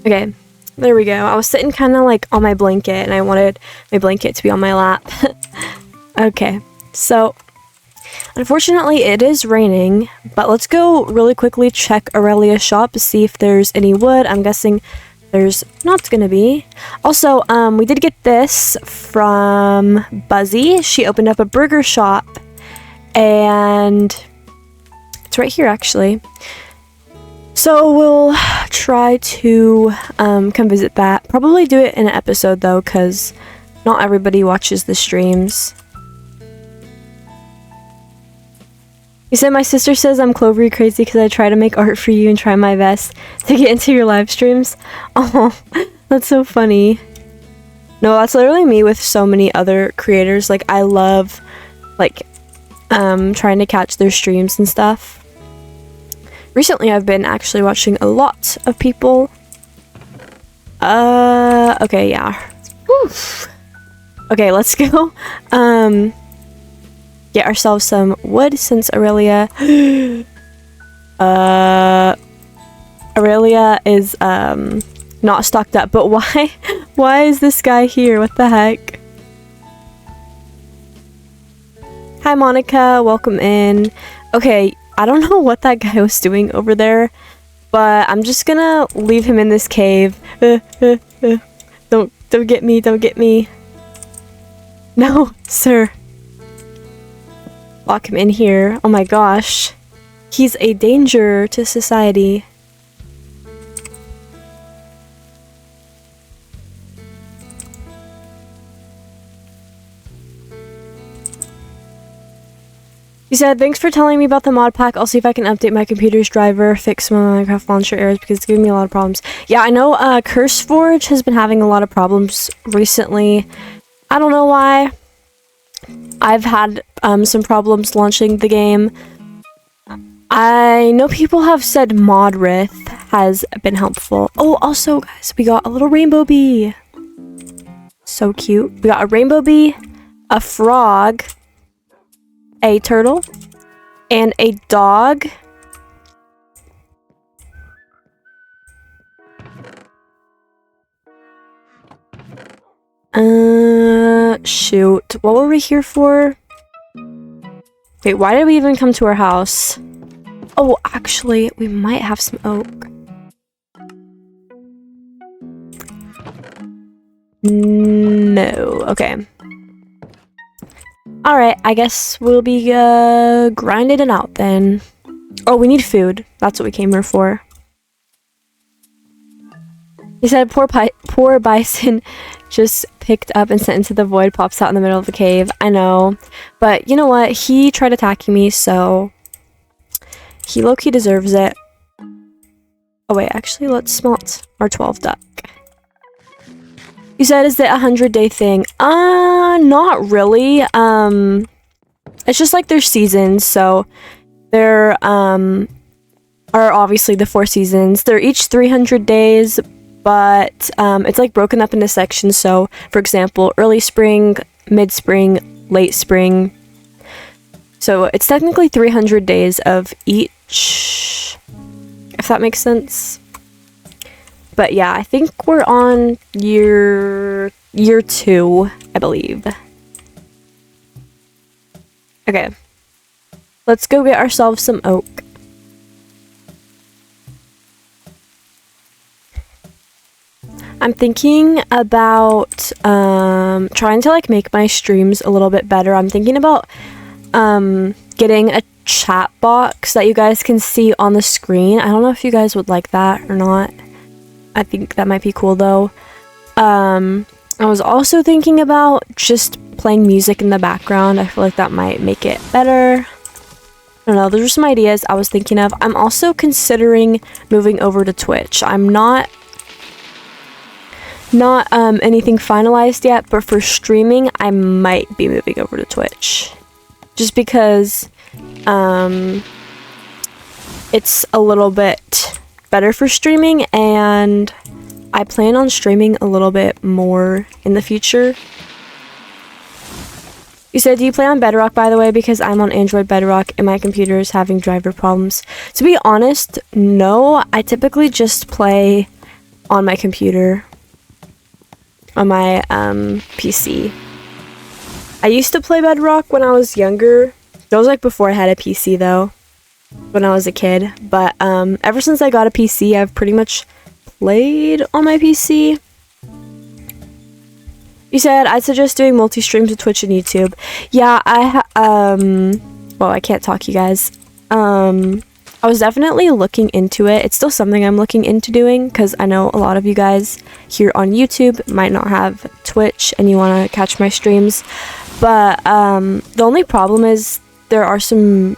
Okay, there we go. I was sitting kind of like on my blanket and I wanted my blanket to be on my lap. Okay, so unfortunately it is raining, but let's go really quickly check Aurelia's shop to see if there's any wood. I'm guessing there's not gonna be. Also, we did get this from Buzzy. She opened up a burger shop and it's right here actually. So we'll try to come visit that. Probably do it in an episode though, because not everybody watches the streams. You said my sister says I'm clovery crazy because I try to make art for you and try my best to get into your live streams. Oh, that's so funny. No, that's literally me with so many other creators. Like, I love like trying to catch their streams and stuff. Recently, I've been actually watching a lot of people. Okay, yeah. Oof. Okay, let's go. Get ourselves some wood since Aurelia. Aurelia is not stocked up. But why? Why is this guy here? What the heck? Hi, Monica. Welcome in. Okay. I don't know what that guy was doing over there, but I'm just gonna leave him in this cave. Don't get me, don't get me. No, sir. Lock him in here. Oh my gosh. He's a danger to society. You said, thanks for telling me about the mod pack. I'll see if I can update my computer's driver, fix some of my Minecraft launcher errors because it's giving me a lot of problems. Yeah, I know CurseForge has been having a lot of problems recently. I don't know why. I've had some problems launching the game. I know people have said Modrith has been helpful. Oh, also, guys, we got a little rainbow bee. So cute. We got a rainbow bee, a frog, a turtle, and a dog. Shoot. What were we here for? Wait, why did we even come to our house? Oh, actually, we might have some oak. No. Okay. Alright, I guess we'll be grinding it out then. Oh, we need food. That's what we came here for. He said poor bison just picked up and sent into the void, pops out in the middle of the cave. I know. But you know what? He tried attacking me, so he low-key deserves it. Oh wait, actually let's smelt our 12 duck. You said, is it a 100-day thing? Not really. It's just like their seasons, so there are obviously the 4 seasons. They're each 300 days, but it's like broken up into sections. So for example, early spring, mid-spring, late spring. So it's technically 300 days of each, if that makes sense. But yeah, I think we're on year 2, I believe. Okay, let's go get ourselves some oak. I'm thinking about trying to like make my streams a little bit better. I'm thinking about getting a chat box that you guys can see on the screen. I don't know if you guys would like that or not. I think that might be cool though. I was also thinking about just playing music in the background. I feel like that might make it better. I don't know, those are some ideas I was thinking of. I'm also considering moving over to Twitch. I'm not anything finalized yet, but for streaming I might be moving over to Twitch. Just because it's a little bit better for streaming, and I plan on streaming a little bit more in the future. You said, do you play on Bedrock, by the way? Because I'm on Android Bedrock and my computer is having driver problems. To be honest, no. I typically just play on my computer, on my PC. I used to play Bedrock when I was younger. That was like before I had a PC though, when I was a kid. But ever since I got a PC, I've pretty much played on my PC. You said I'd suggest doing multi-streams with Twitch and YouTube. Yeah, well, I can't talk, you guys. I was definitely looking into it. It's still something I'm looking into doing, because I know a lot of you guys here on YouTube might not have Twitch and you want to catch my streams. But the only problem is there are some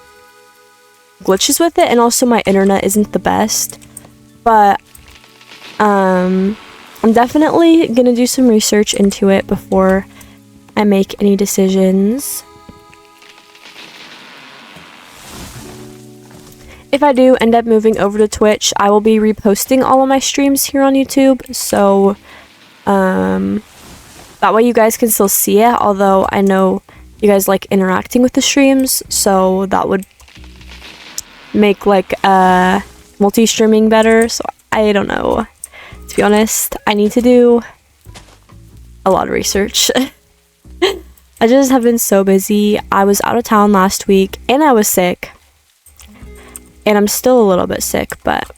glitches with it, and also my internet isn't the best. But I'm definitely gonna do some research into it before I make any decisions. If I do end up moving over to Twitch, I will be reposting all of my streams here on YouTube, so that way you guys can still see it, although I know you guys like interacting with the streams, so that would make like multi-streaming better. So I don't know. To be honest, I need to do a lot of research. I just have been so busy. I was out of town last week and I was sick. And I'm still a little bit sick, but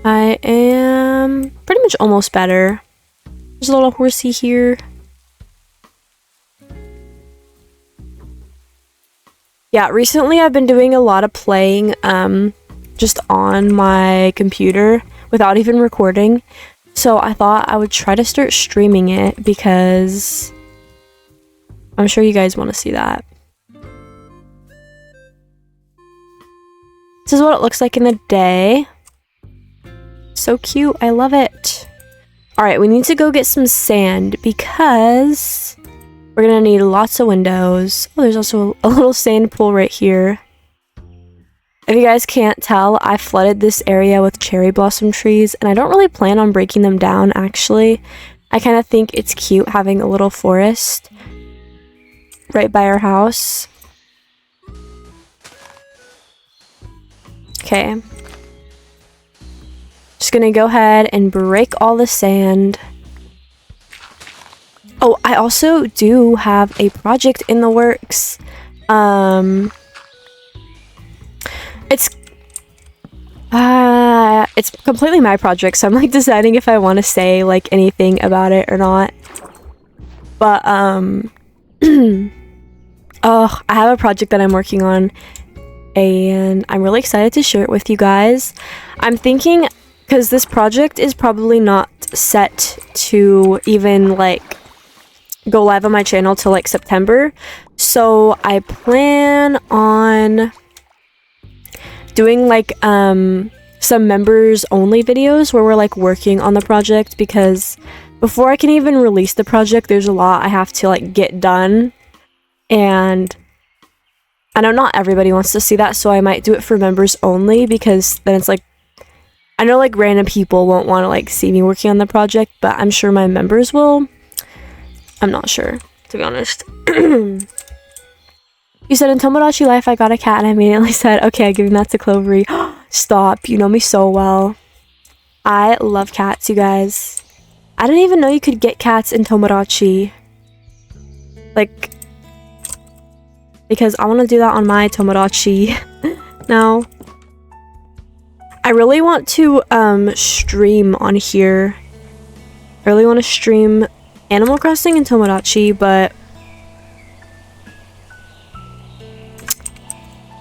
I am pretty much almost better. There's a little horsey here. Yeah, recently I've been doing a lot of playing just on my computer without even recording. So I thought I would try to start streaming it because I'm sure you guys want to see that. This is what it looks like in the day. So cute. I love it. Alright, we need to go get some sand because we're gonna need lots of windows. Oh, there's also a little sand pool right here. If you guys can't tell, I flooded this area with cherry blossom trees, and I don't really plan on breaking them down, actually. I kind of think it's cute having a little forest right by our house. Okay. Just gonna go ahead and break all the sand. Oh, I also do have a project in the works. It's completely my project, so I'm like deciding if I want to say like anything about it or not. But oh, I have a project that I'm working on, and I'm really excited to share it with you guys. I'm thinking, because this project is probably not set to even like go live on my channel till like September, so I plan on doing like some members only videos where we're like working on the project, because before I can even release the project, there's a lot I have to like get done, and I know not everybody wants to see that, so I might do it for members only, because then it's like, I know like random people won't want to like see me working on the project, but I'm sure my members will. I'm not sure, to be honest. You said in Tomodachi Life I got a cat, and I immediately said, okay, I'm giving that to Clovery. Stop, you know me so well. I love cats, you guys. I didn't even know you could get cats in Tomodachi. Like, because I want to do that on my Tomodachi now. I really want to stream on here. I really want to stream Animal Crossing and Tomodachi, but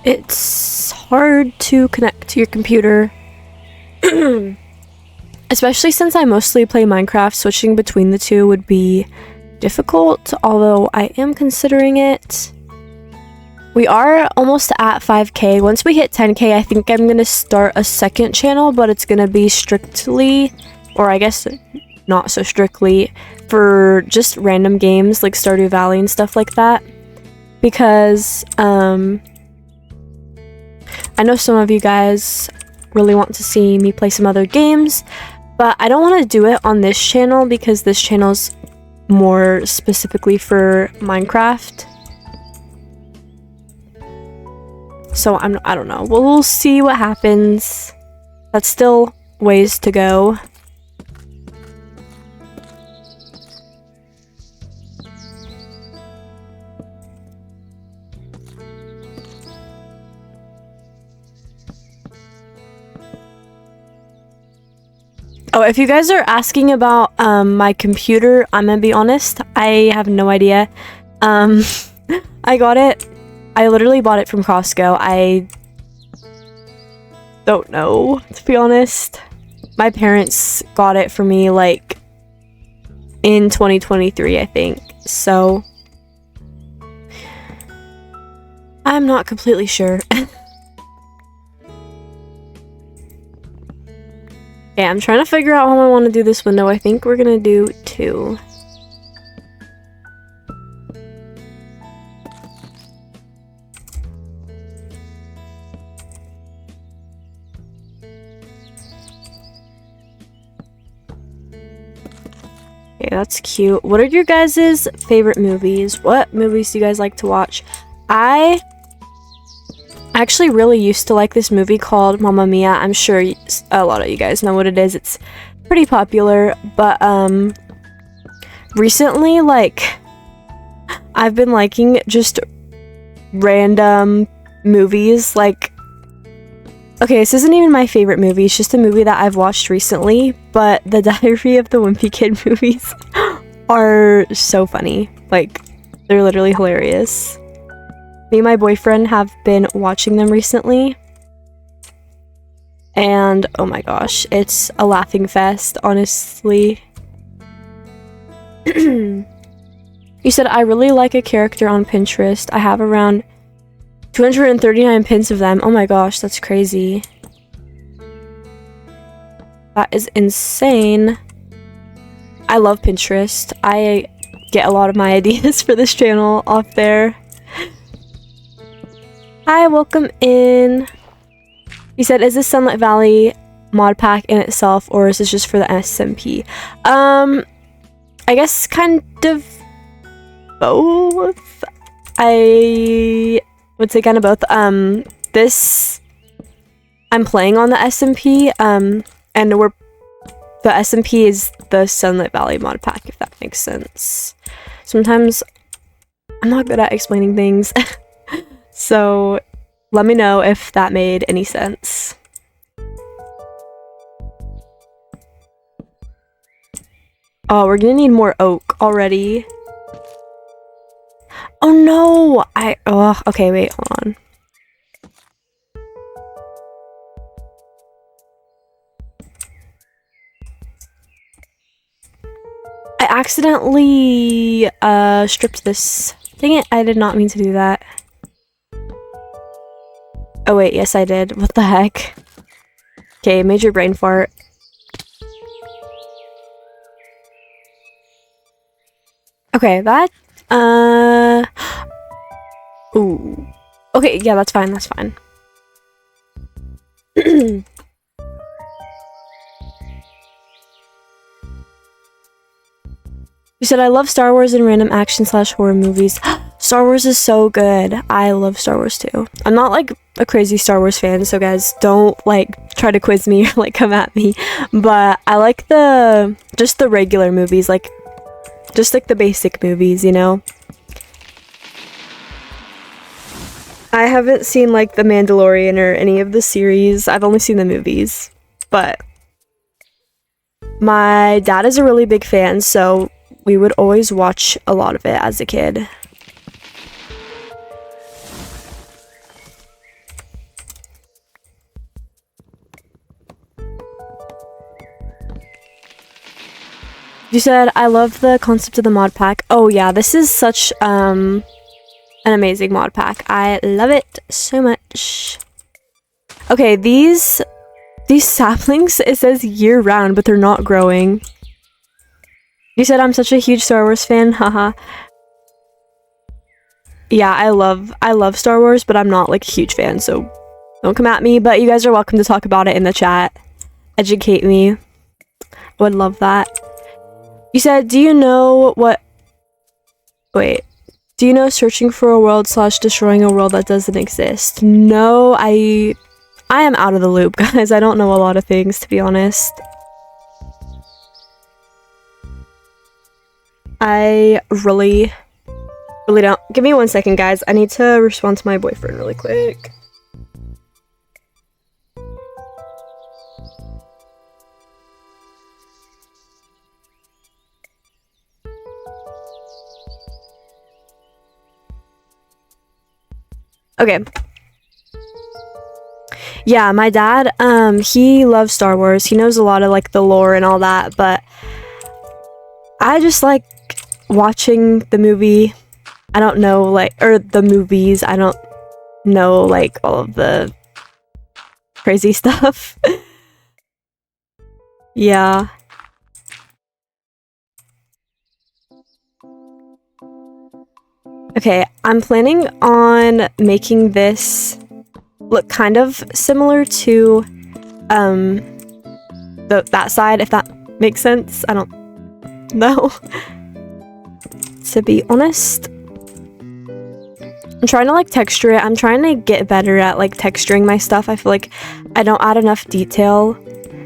it's hard to connect to your computer. Especially since I mostly play Minecraft, switching between the two would be difficult, although I am considering it. We are almost at 5k. Once we hit 10k, I think I'm gonna start a second channel, but it's gonna be strictly, or I guess not so strictly, for just random games like Stardew Valley and stuff like that. Because I know some of you guys really want to see me play some other games, but I don't want to do it on this channel because this channel's more specifically for Minecraft. So I don't know. We'll see what happens. That's still ways to go. Oh, if you guys are asking about my computer, I'm gonna be honest, I have no idea. I got it. I literally bought it from Costco. I don't know, to be honest. My parents got it for me like in 2023, I think. So I'm not completely sure. Yeah, I'm trying to figure out how I want to do this window. I think we're gonna do 2. Okay, that's cute. What are your guys' favorite movies? What movies do you guys like to watch? I actually really used to like this movie called Mamma Mia. I'm sure a lot of you guys know what it is. It's pretty popular, but recently, like, I've been liking just random movies. Like, okay, this isn't even my favorite movie. It's just a movie that I've watched recently, but the Diary of the Wimpy Kid movies are so funny. Like, they're literally hilarious. Me and my boyfriend have been watching them recently, and oh my gosh, it's a laughing fest, honestly. You said, I really like a character on Pinterest. I have around 239 pins of them. Oh my gosh, that's crazy. That is insane. I love Pinterest. I get a lot of my ideas for this channel off there. Hi, welcome in. You said, is this Sunlit Valley mod pack in itself, or is this just for the SMP? I guess kind of both. I would say kind of both. This I'm playing on the SMP, and the SMP is the Sunlit Valley mod pack, if that makes sense. Sometimes I'm not good at explaining things. So let me know if that made any sense. Oh, we're gonna need more oak already. Oh no! Okay, wait, hold on. I accidentally stripped this. Dang it, I did not mean to do that. Oh wait, yes I did. What the heck? Okay, major brain fart. Okay, that, ooh. Okay, Okay, yeah, that's fine, that's fine. You said, I love Star Wars and random action / horror movies. Star Wars is so good. I love Star Wars too. I'm not like a crazy Star Wars fan, so guys, don't like try to quiz me or like come at me. But I like just the regular movies, like just like the basic movies, you know? I haven't seen like The Mandalorian or any of the series. I've only seen the movies. But my dad is a really big fan, so we would always watch a lot of it as a kid. You said, I love the concept of the mod pack. Oh yeah, this is such an amazing mod pack. I love it so much. Okay, these saplings, it says year round, but they're not growing. You said I'm such a huge Star Wars fan, haha. Yeah, I love Star Wars, but I'm not like a huge fan, so don't come at me, but you guys are welcome to talk about it in the chat. Educate me. I would love that. You said, do you know searching for a world / destroying a world that doesn't exist? No, I am out of the loop, guys. I don't know a lot of things, to be honest. I really don't. Give me 1 second, guys. I need to respond to my boyfriend really quick. Okay. Yeah, my dad, he loves Star Wars. He knows a lot of like the lore and all that, but I just like watching the movie. I don't know the movies. I don't know like all of the crazy stuff. Yeah. Okay, I'm planning on making this look kind of similar to that side, if that makes sense. I don't know. To be honest, I'm trying to like texture it. I'm trying to get better at like texturing my stuff. I feel like I don't add enough detail.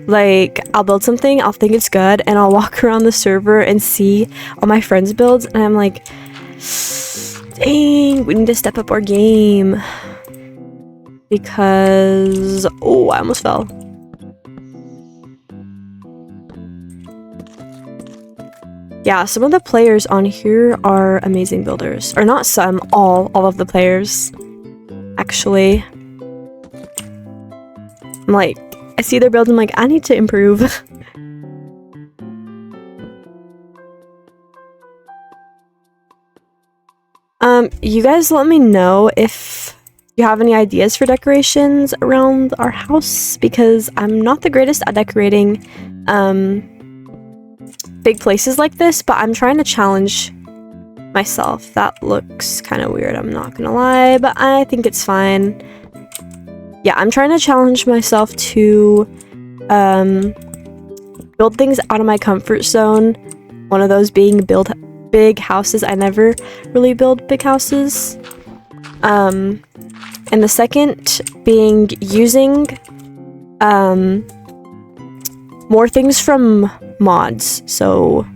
Like, I'll build something, I'll think it's good, and I'll walk around the server and see all my friends' builds, and I'm like, dang, we need to step up our game. Because, oh, I almost fell. Yeah, some of the players on here are amazing builders. Or not some, all of the players. Actually. I'm like, I see their builds, I'm like, I need to improve. You guys let me know if you have any ideas for decorations around our house, because I'm not the greatest at decorating big places like this, but I'm trying to challenge myself. That looks kind of weird, I'm not gonna lie, but I think it's fine. Yeah, I'm trying to challenge myself to build things out of my comfort zone. One of those being build big houses. I never really build big houses. And the second being using more things from mods. So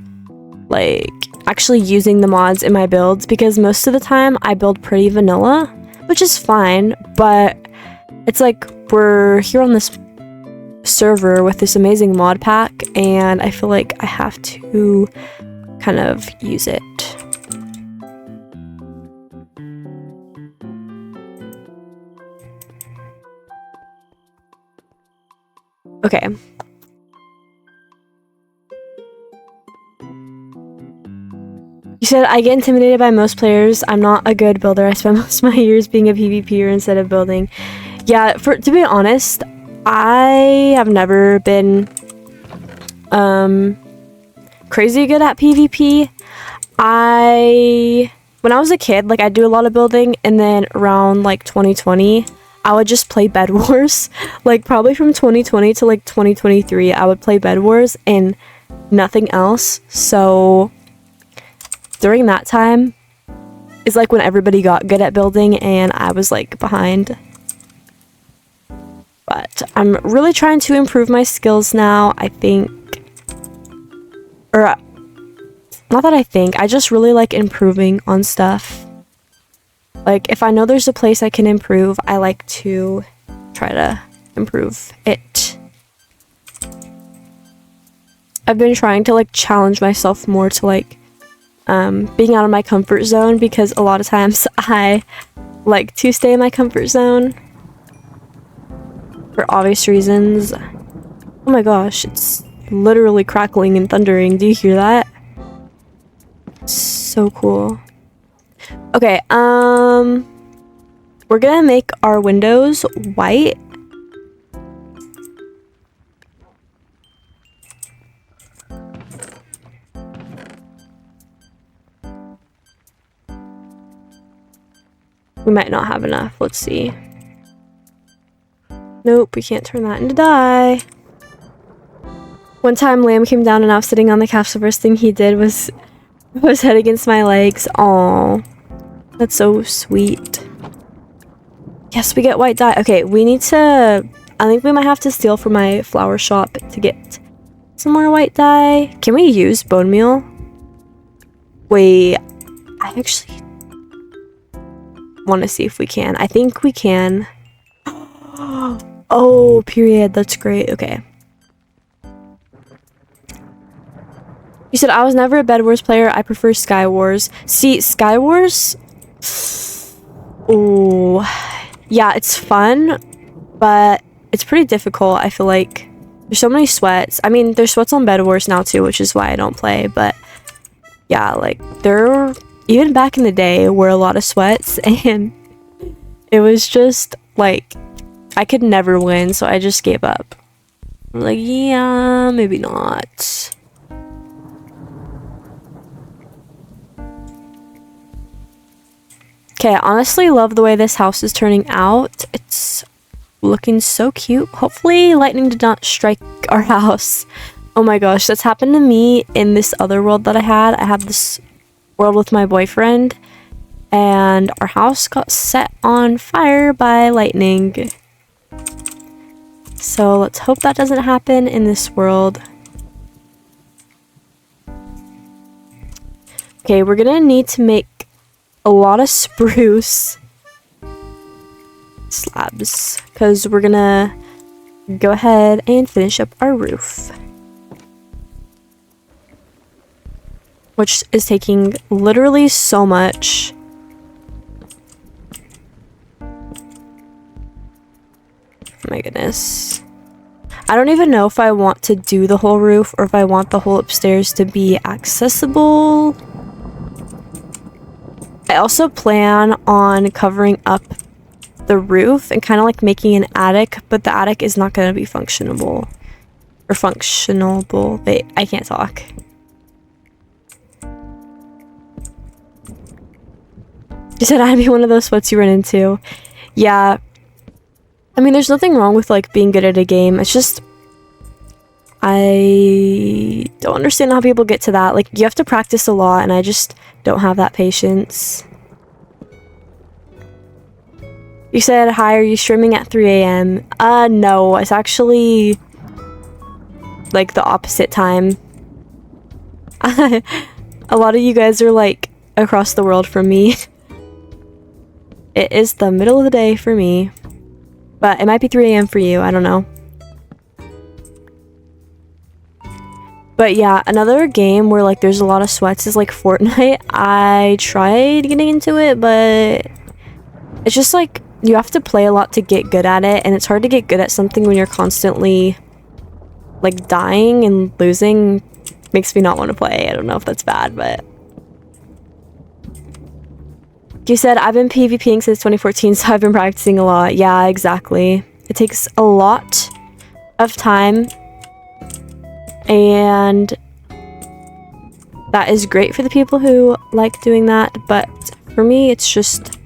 like actually using the mods in my builds, because most of the time I build pretty vanilla, which is fine, but it's like we're here on this server with this amazing mod pack, and I feel like I have to kind of use it. Okay. You said, I get intimidated by most players. I'm not a good builder. I spend most of my years being a PvPer instead of building. Yeah, to be honest, I have never been crazy good at PvP. I when I was a kid, like I do a lot of building, and then around like 2020, I would just play Bed Wars. Like probably from 2020 to like 2023, I would play Bed Wars and nothing else. So during that time is like when everybody got good at building and I was like behind. But I'm really trying to improve my skills now, I think. Or not that I think, I just really like improving on stuff. Like if I know there's a place I can improve, I like to try to improve it. I've been trying to like challenge myself more to like being out of my comfort zone, because a lot of times I like to stay in my comfort zone for obvious reasons. Oh my gosh, it's literally crackling and thundering. Do you hear that? So cool. Okay, we're gonna make our windows white. We might not have enough. Let's see. Nope, we can't turn that into dye. One time Lamb came down and I was sitting on the couch. The first thing he did was head against my legs. Aww. That's so sweet. Yes, we get white dye. Okay, we need to... I think we might have to steal from my flower shop to get some more white dye. Can we use bone meal? Wait, I actually want to see if we can. I think we can. Oh, period. That's great. Okay. You said I was never a Bed Wars player. I prefer Sky Wars. See, Sky Wars... Oh, yeah, it's fun, but it's pretty difficult. I feel like there's so many sweats. I mean, there's sweats on Bed Wars now too, which is why I don't play. But yeah, like there, even back in the day, were a lot of sweats, and it was just like I could never win, so I just gave up. I'm like, yeah, maybe not. Okay, I honestly love the way this house is turning out. It's looking so cute. Hopefully lightning did not strike our house. Oh my gosh, that's happened to me in this other world that I had. I had this world with my boyfriend, and our house got set on fire by lightning. So let's hope that doesn't happen in this world. Okay, we're gonna need to make a lot of spruce slabs, because we're gonna go ahead and finish up our roof, which is taking literally so much. Oh my goodness. I don't even know if I want to do the whole roof or if I want the whole upstairs to be accessible. I also plan on covering up the roof and kind of like making an attic, but the attic is not going to be functionable. Or functionable. Wait, I can't talk. You said I'd be one of those sweats you run into. Yeah. I mean, there's nothing wrong with like being good at a game. It's just I don't understand how people get to that. Like, you have to practice a lot, and I just don't have that patience. You said, hi, are you streaming at 3 a.m.? No, it's actually like the opposite time. A lot of you guys are like across the world from me. It is the middle of the day for me, but it might be 3 a.m. for you. I don't know. But yeah, another game where like there's a lot of sweats is like Fortnite. I tried getting into it, but it's just like you have to play a lot to get good at it, and it's hard to get good at something when you're constantly like dying and losing. Makes me not want to play. I don't know if that's bad, but you said I've been PvPing since 2014, so I've been practicing a lot. Yeah, exactly. It takes a lot of time, and that is great for the people who like doing that, but For me, it's just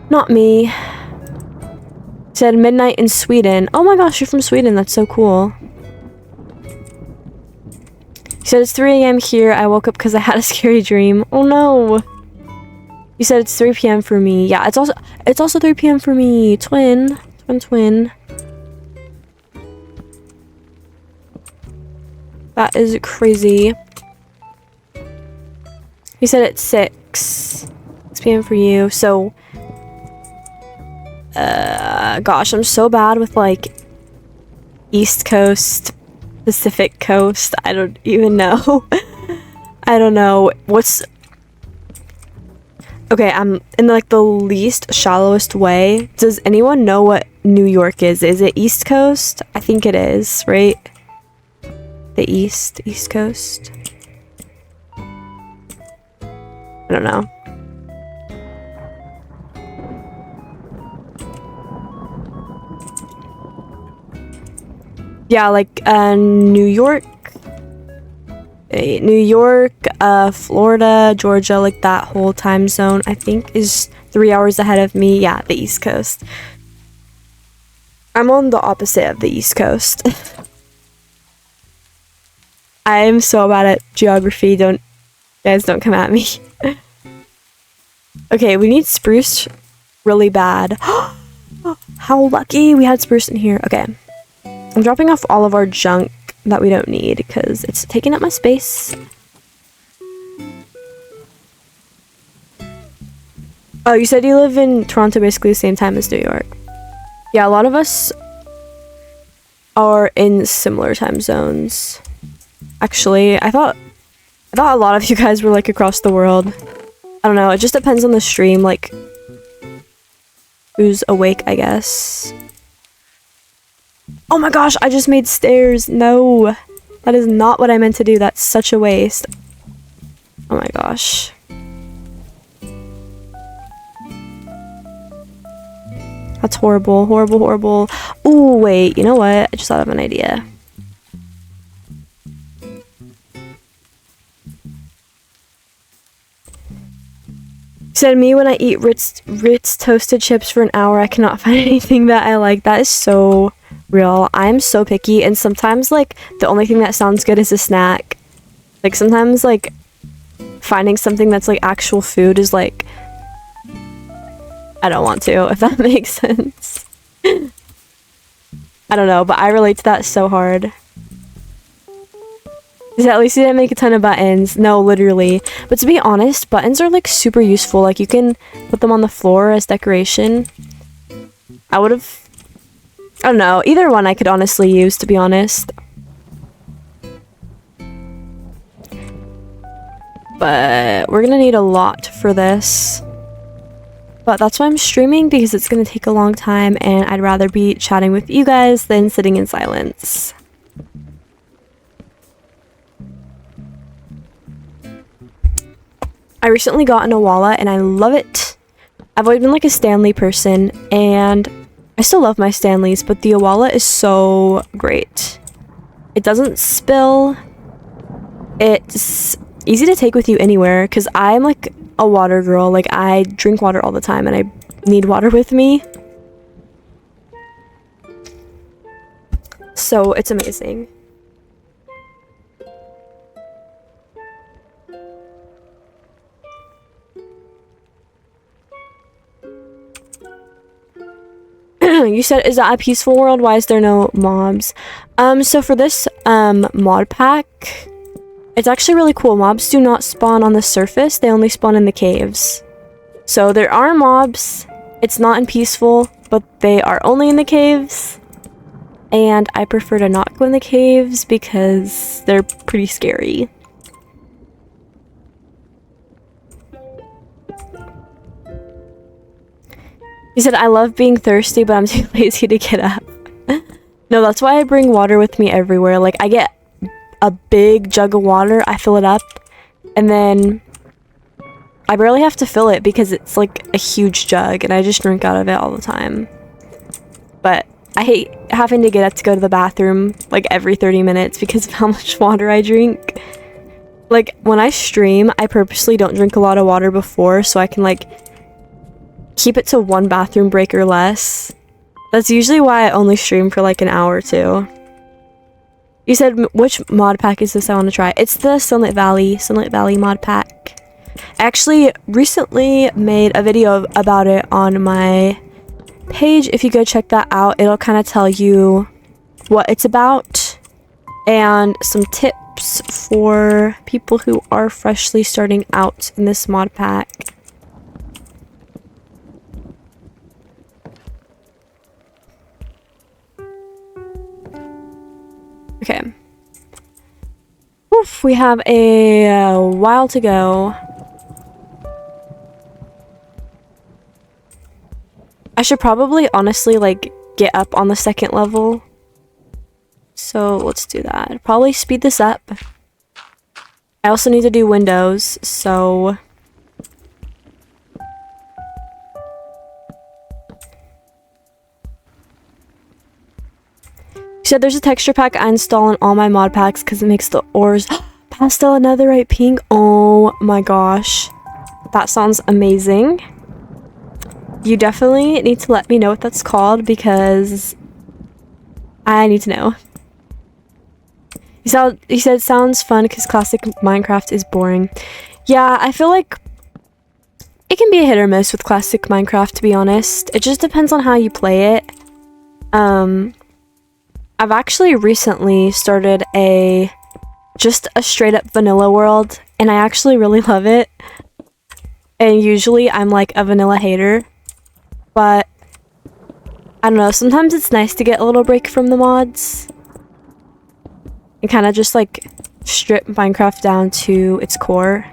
not me. He said midnight in Sweden. Oh my gosh, you're from Sweden. That's so cool. He said it's 3 a.m. here. I woke up because I had a scary dream. Oh no. You said it's 3 p.m. for me. Yeah, it's also 3 p.m. for me. Twin. That is crazy. He said it's 6 p.m. for you. So, gosh, I'm so bad with like East Coast, Pacific Coast. I don't even know. I don't know what's. Okay, I'm in like the least shallowest way. Does anyone know what New York is? Is it East Coast? I think it is, right? The East Coast. I don't know. Yeah, like New York, Florida, Georgia, like that whole time zone, I think is 3 hours ahead of me. Yeah, the East Coast. I'm on the opposite of the East Coast. I am so bad at geography. Guys, don't come at me. Okay, we need spruce really bad. How lucky we had spruce in here. Okay. I'm dropping off all of our junk that we don't need because it's taking up my space. Oh, you said you live in Toronto basically the same time as New York. Yeah, a lot of us are in similar time zones. Actually, I thought a lot of you guys were like across the world. I don't know, it just depends on the stream, like who's awake, I guess. Oh my gosh, I just made stairs. No, that is not what I meant to do. That's such a waste. Oh my gosh. That's horrible, horrible, horrible. Ooh, wait, you know what? I just thought of an idea. Said me when I eat Ritz toasted chips for an hour, I cannot find anything that I like. That is so real. I'm so picky, and sometimes like the only thing that sounds good is a snack. Like sometimes like finding something that's like actual food is like I don't want to, if that makes sense. I don't know, but I relate to that so hard. At least you didn't make a ton of buttons. No, literally. But to be honest, buttons are like super useful. Like you can put them on the floor as decoration. I don't know. Either one I could honestly use, to be honest. But we're gonna need a lot for this. But that's why I'm streaming, because it's gonna take a long time and I'd rather be chatting with you guys than sitting in silence. I recently got an Aurelia and I love it. I've always been like a Stanley person and I still love my Stanleys, but the Aurelia is so great. It doesn't spill. It's easy to take with you anywhere because I'm like a water girl. Like I drink water all the time and I need water with me. So it's amazing. You said, is that a peaceful world? Why is there no mobs? So for this mod pack, it's actually really cool. Mobs do not spawn on the surface, they only spawn in the caves. So there are mobs, it's not in peaceful, but they are only in the caves. And I prefer to not go in the caves because they're pretty scary. He said, I love being thirsty, but I'm too lazy to get up. No, that's why I bring water with me everywhere. Like, I get a big jug of water, I fill it up, and then I barely have to fill it because it's like a huge jug, and I just drink out of it all the time. But I hate having to get up to go to the bathroom like every 30 minutes because of how much water I drink. Like, when I stream, I purposely don't drink a lot of water before so I can, like, keep it to 1 bathroom break or less. That's usually why I only stream for, like, an hour or 2. You said, which mod pack is this I want to try? It's the Sunlit Valley mod pack. I actually recently made a video about it on my page. If you go check that out, it'll kind of tell you what it's about and some tips for people who are freshly starting out in this mod pack. Okay. Oof, we have a while to go. I should probably honestly like get up on the 2nd level. So let's do that. Probably speed this up. I also need to do windows, so... So there's a texture pack I install in all my mod packs because it makes the ores pastel netherite pink. Oh my gosh. That sounds amazing. You definitely need to let me know what that's called because I need to know. You said it sounds fun because classic Minecraft is boring. Yeah, I feel like it can be a hit or miss with classic Minecraft, to be honest. It just depends on how you play it. I've actually recently started just a straight up vanilla world, and I actually really love it. And usually I'm like a vanilla hater, but I don't know, sometimes it's nice to get a little break from the mods and kind of just like strip Minecraft down to its core.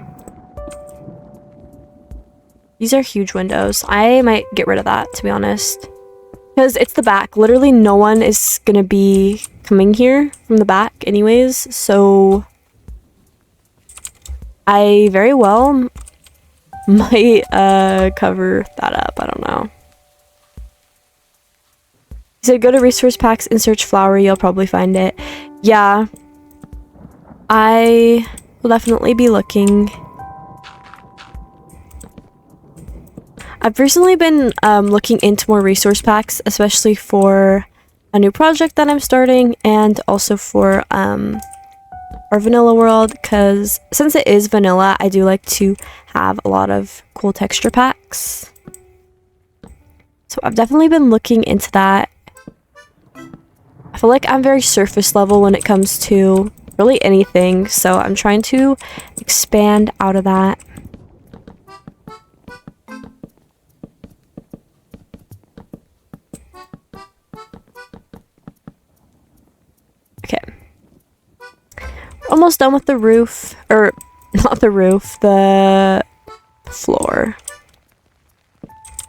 These are huge windows. I might get rid of that, to be honest. Because it's the back. Literally no one is gonna be coming here from the back anyways, so I very well might cover that up. I don't know. He said go to resource packs and search flower. You'll probably find it. Yeah. I will definitely be looking. I've recently been looking into more resource packs, especially for a new project that I'm starting and also for our vanilla world, because since it is vanilla, I do like to have a lot of cool texture packs. So I've definitely been looking into that. I feel like I'm very surface level when it comes to really anything, so I'm trying to expand out of that. Okay. Almost done with the roof, or not the roof, the floor.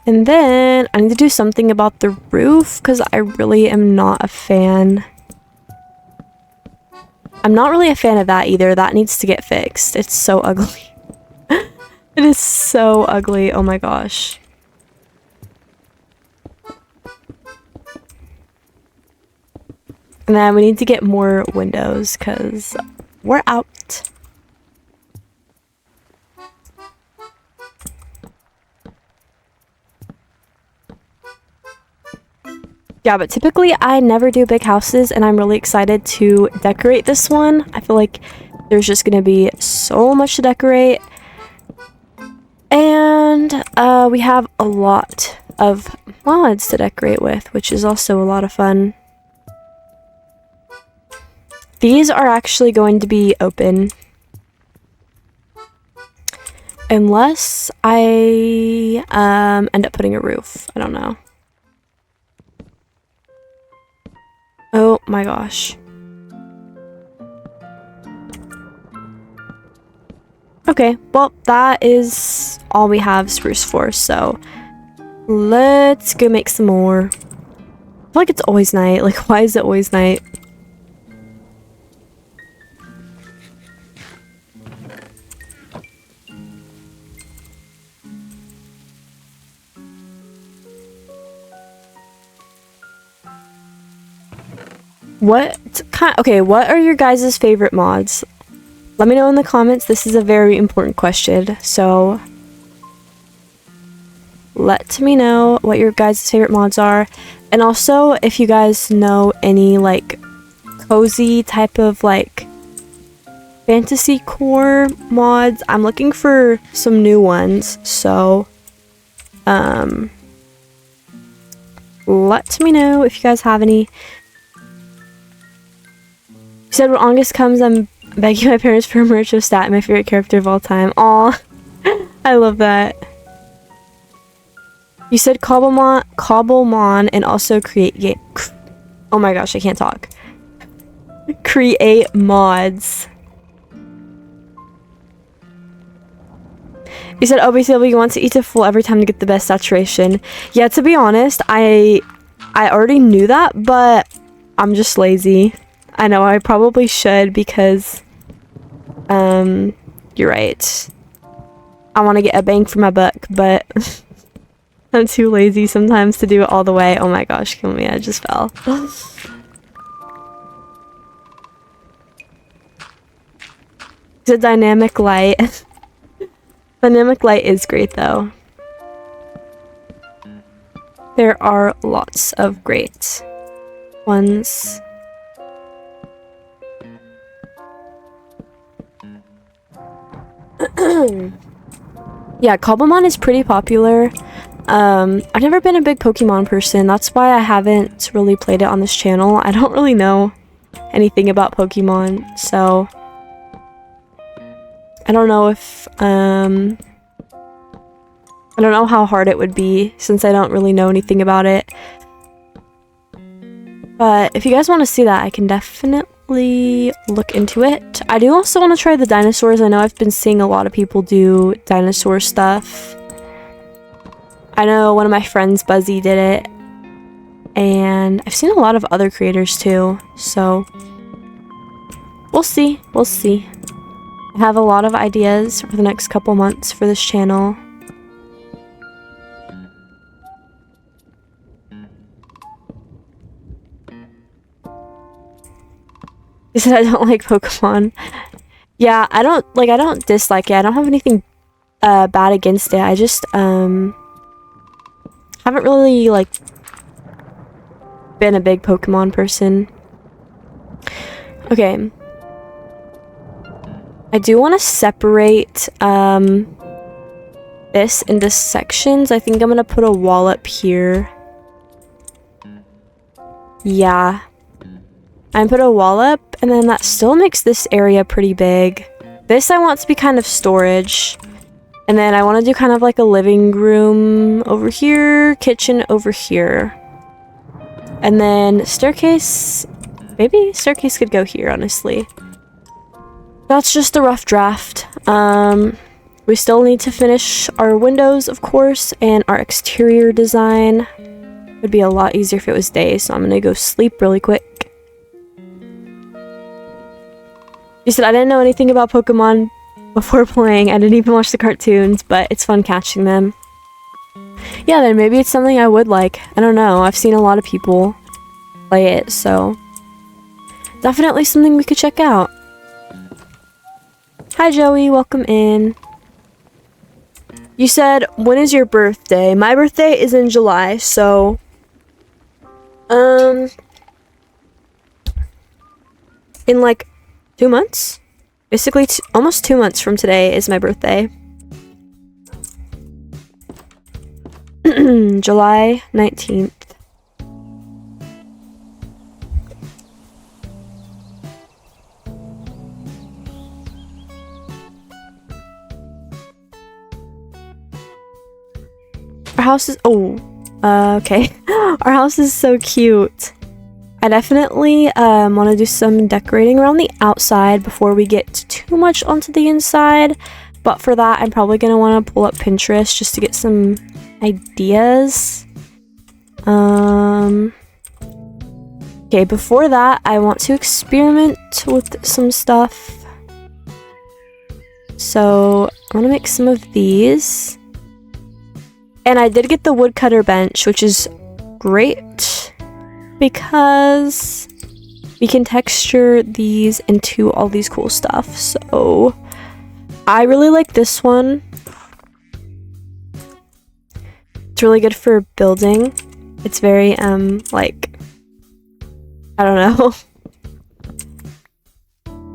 And then I need to do something about the roof because I really am not a fan. I'm not really a fan of that either. That needs to get fixed. It's so ugly. It is so ugly. Oh my gosh. And then we need to get more windows because we're out. Yeah, but typically I never do big houses, and I'm really excited to decorate this one. I feel like there's just gonna be so much to decorate. And we have a lot of mods to decorate with, which is also a lot of fun. These are actually going to be open. Unless I end up putting a roof. I don't know. Oh my gosh. Okay, well, that is all we have spruce for, so let's go make some more. I feel like it's always night. Like, why is it always night? What are your guys' favorite mods? let me know in the comments. This is a very important question, so let me know what your guys' favorite mods are. And also, if you guys know any like cozy type of like fantasy core mods, I'm looking for some new ones, so let me know if you guys have any. You said when August comes, I'm begging my parents for merch of Stat, my favorite character of all time. Aw, I love that. You said Cobblemon and also create oh my gosh, I can't talk. Create mods. You said OBCW wants to eat to full every time to get the best saturation. Yeah, to be honest, I already knew that, but I'm just lazy. I know I probably should because you're right. I want to get a bang for my buck, but I'm too lazy sometimes to do it all the way. Oh my gosh, kill me, I just fell. It's a dynamic light. Dynamic light is great though. There are lots of great ones. Yeah, Cobblemon is pretty popular. I've never been a big Pokemon person. That's why I haven't really played it on this channel. I don't really know anything about Pokemon, so I don't know if I don't know how hard it would be since I don't really know anything about it. But if you guys want to see that, I can definitely look into it. I do also want to try the dinosaurs. I know I've been seeing a lot of people do dinosaur stuff. I know one of my friends, Buzzy, did it. And I've seen a lot of other creators too. So we'll see. We'll see. I have a lot of ideas for the next couple months for this channel. He said I don't like Pokemon. Yeah, I don't dislike it. I don't have anything bad against it. I just haven't really like been a big Pokemon person. Okay. I do want to separate this into sections. I think I'm gonna put a wall up here. Yeah. I put a wall up, and then that still makes this area pretty big. This I want to be kind of storage. And then I want to do kind of like a living room over here, kitchen over here. And then staircase, maybe staircase could go here, honestly. That's just a rough draft. We still need to finish our windows, of course, and our exterior design. It would be a lot easier if it was day, so I'm gonna go sleep really quick. You said I didn't know anything about Pokemon before playing. I didn't even watch the cartoons, but it's fun catching them. Yeah, then maybe it's something I would like. I don't know. I've seen a lot of people play it, so definitely something we could check out. Hi, Joey. Welcome in. You said, when is your birthday? My birthday is in July, so in like 2 months? Basically, almost 2 months from today is my birthday. July 19th. Our house is... Oh. Okay. Our house is so cute. I definitely want to do some decorating around the outside before we get too much onto the inside. But for that, I'm probably going to want to pull up Pinterest just to get some ideas. Okay, before that, I want to experiment with some stuff. So, I want to make some of these. And I did get the woodcutter bench, which is great. Because we can texture these into all these cool stuff. So I really like this one. It's really good for building. It's very like, I don't know.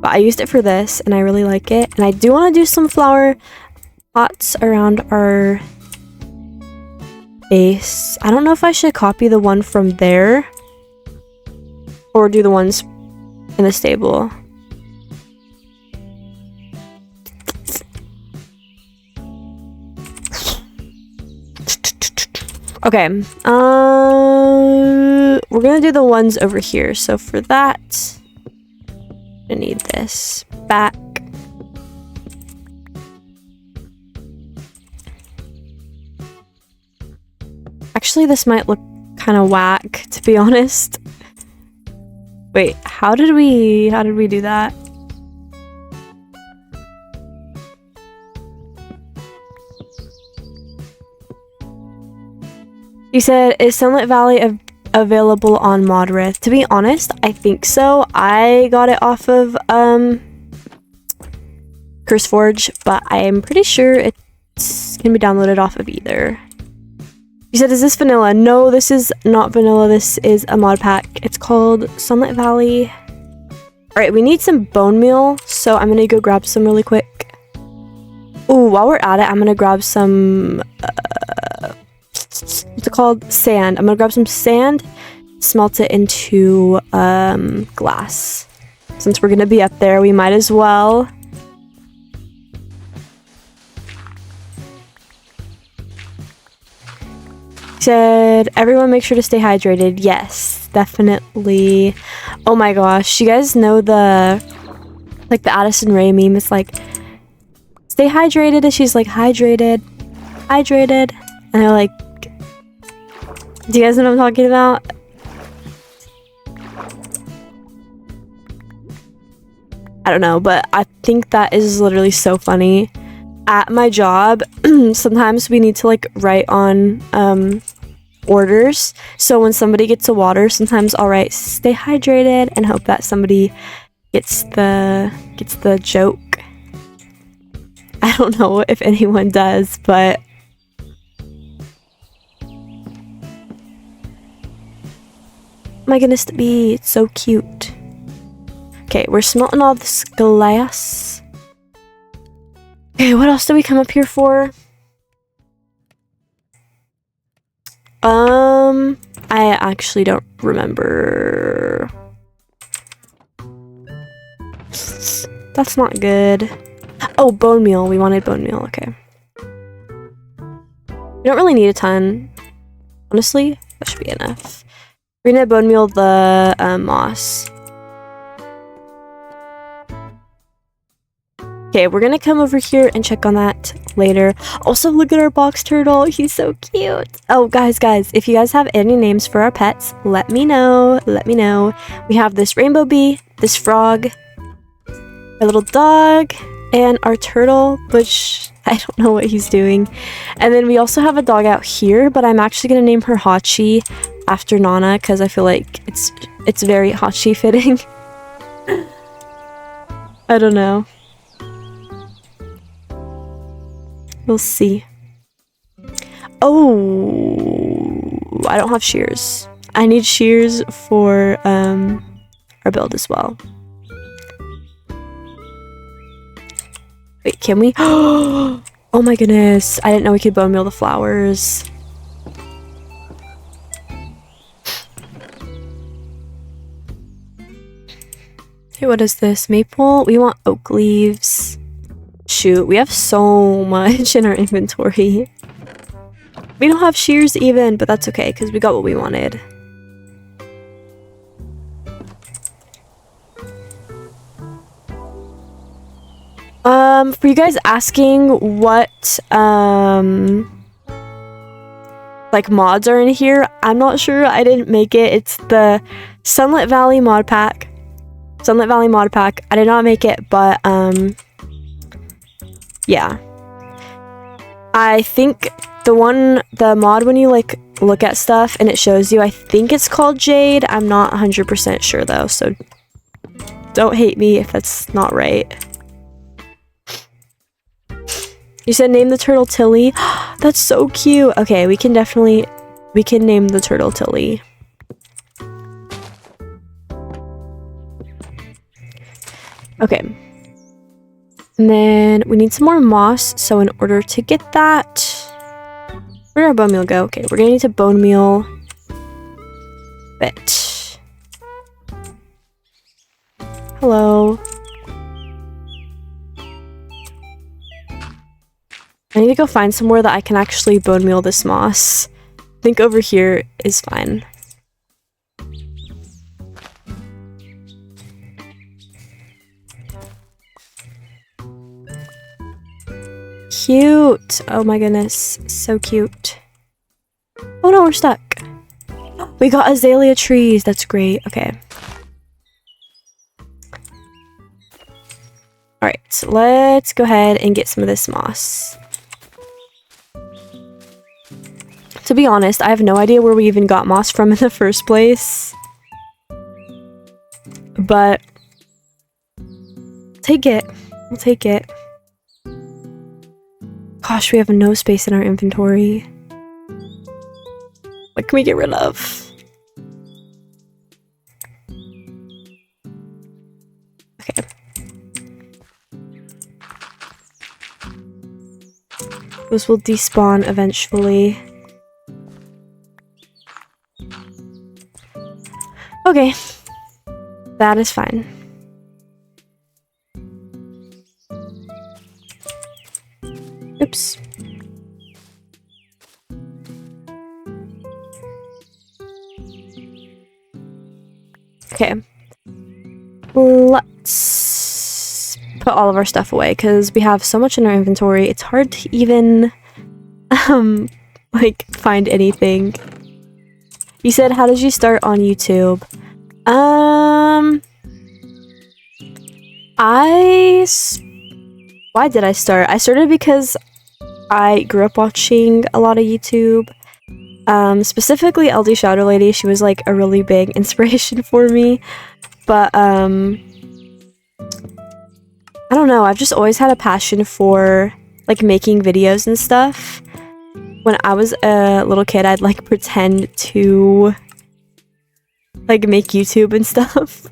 But I used it for this and I really like it. And I do want to do some flower pots around our base. I don't know if I should copy the one from there or do the ones in the stable. Okay, we're gonna do the ones over here. So for that, I need this back. Actually, this might look kind of whack, to be honest. Wait, how did we do that? You said, is Sunlit Valley available on Modrith? To be honest, I think so. I got it off of CurseForge, but I'm pretty sure it's can be downloaded off of either. You said, is this vanilla? No, this is not vanilla. This is a mod pack. It's called Sunlit Valley. Alright, we need some bone meal, so I'm gonna go grab some really quick. Ooh, while we're at it, I'm gonna grab some what's it called? Sand. I'm gonna grab some sand, smelt it into glass. Since we're gonna be up there, we might as well. Said, everyone make sure to stay hydrated. Yes, definitely. Oh my gosh, you guys know the Addison Rae meme? It's like, stay hydrated, and she's like, hydrated, and they're like, do you guys know what I'm talking about? I don't know, but I think that is literally so funny. At my job, sometimes we need to like write on orders. So when somebody gets a water, sometimes I'll write stay hydrated and hope that somebody gets the joke. I don't know if anyone does, but my goodness, it's so cute. Okay, we're smelting all this glass. Okay, what else did we come up here for? I actually don't remember. That's not good. Oh, bone meal. We wanted bone meal. Okay. We don't really need a ton. Honestly, that should be enough. We're gonna bone meal the moss. Okay, we're gonna come over here and check on that later. Also, look at our box turtle. He's so cute. Oh, guys, if you guys have any names for our pets, let me know. We have this rainbow bee, this frog, our little dog, and our turtle, which I don't know what he's doing. And then we also have a dog out here, but I'm actually gonna name her Hachi after Nana because I feel like it's very Hachi fitting. I don't know. We'll see. Oh, I don't have shears. I need shears for our build as well. Wait, can we? Oh my goodness. I didn't know we could bone meal the flowers. Okay, what is this? Maple? We want oak leaves. Shoot, we have so much in our inventory. We don't have shears even, but that's okay because we got what we wanted. For you guys asking what like mods are in here, I'm not sure. I didn't make it. It's the Sunlit Valley mod pack. Sunlit Valley mod pack. I did not make it, but yeah. I think the mod when you like look at stuff and it shows you, I think it's called Jade. I'm not 100% sure though, so Don't hate me if that's not right. You said name the turtle Tilly. That's so cute. Okay, we can name the turtle Tilly. Okay. And then we need some more moss. So in order to get that, where did our bone meal go? Okay, we're gonna need to bone meal it. Hello. I need to go find somewhere that I can actually bone meal this moss. I think over here is fine. Cute! Oh my goodness, so cute. Oh no, we're stuck. We got azalea trees, that's great. Okay. Alright, so let's go ahead and get some of this moss. To be honest, I have no idea where we even got moss from in the first place. But take it. We'll take it. Gosh, we have no space in our inventory. What can we get rid of? Okay. Those will despawn eventually. Okay. That is fine. Oops. Okay. Let's put all of our stuff away because we have so much in our inventory. It's hard to even like find anything. You said, how did you start on YouTube? Why did I start? I started because I grew up watching a lot of YouTube. Specifically LD Shadow Lady. She was like a really big inspiration for me. But I don't know, I've just always had a passion for like making videos and stuff. When I was a little kid, I'd like pretend to like make YouTube and stuff.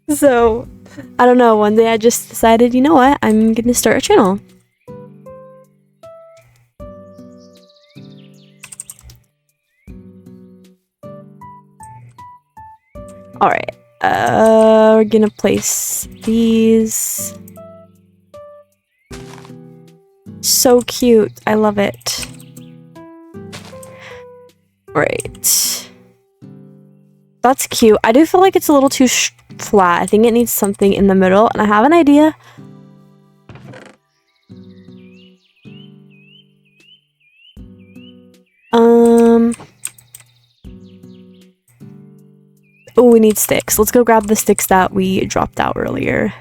So I don't know, one day I just decided, you know what, I'm gonna start a channel. Alright, we're gonna place these. So cute, I love it. Right. That's cute. I do feel like it's a little too flat. I think it needs something in the middle, and I have an idea. Oh, we need sticks. Let's go grab the sticks that we dropped out earlier.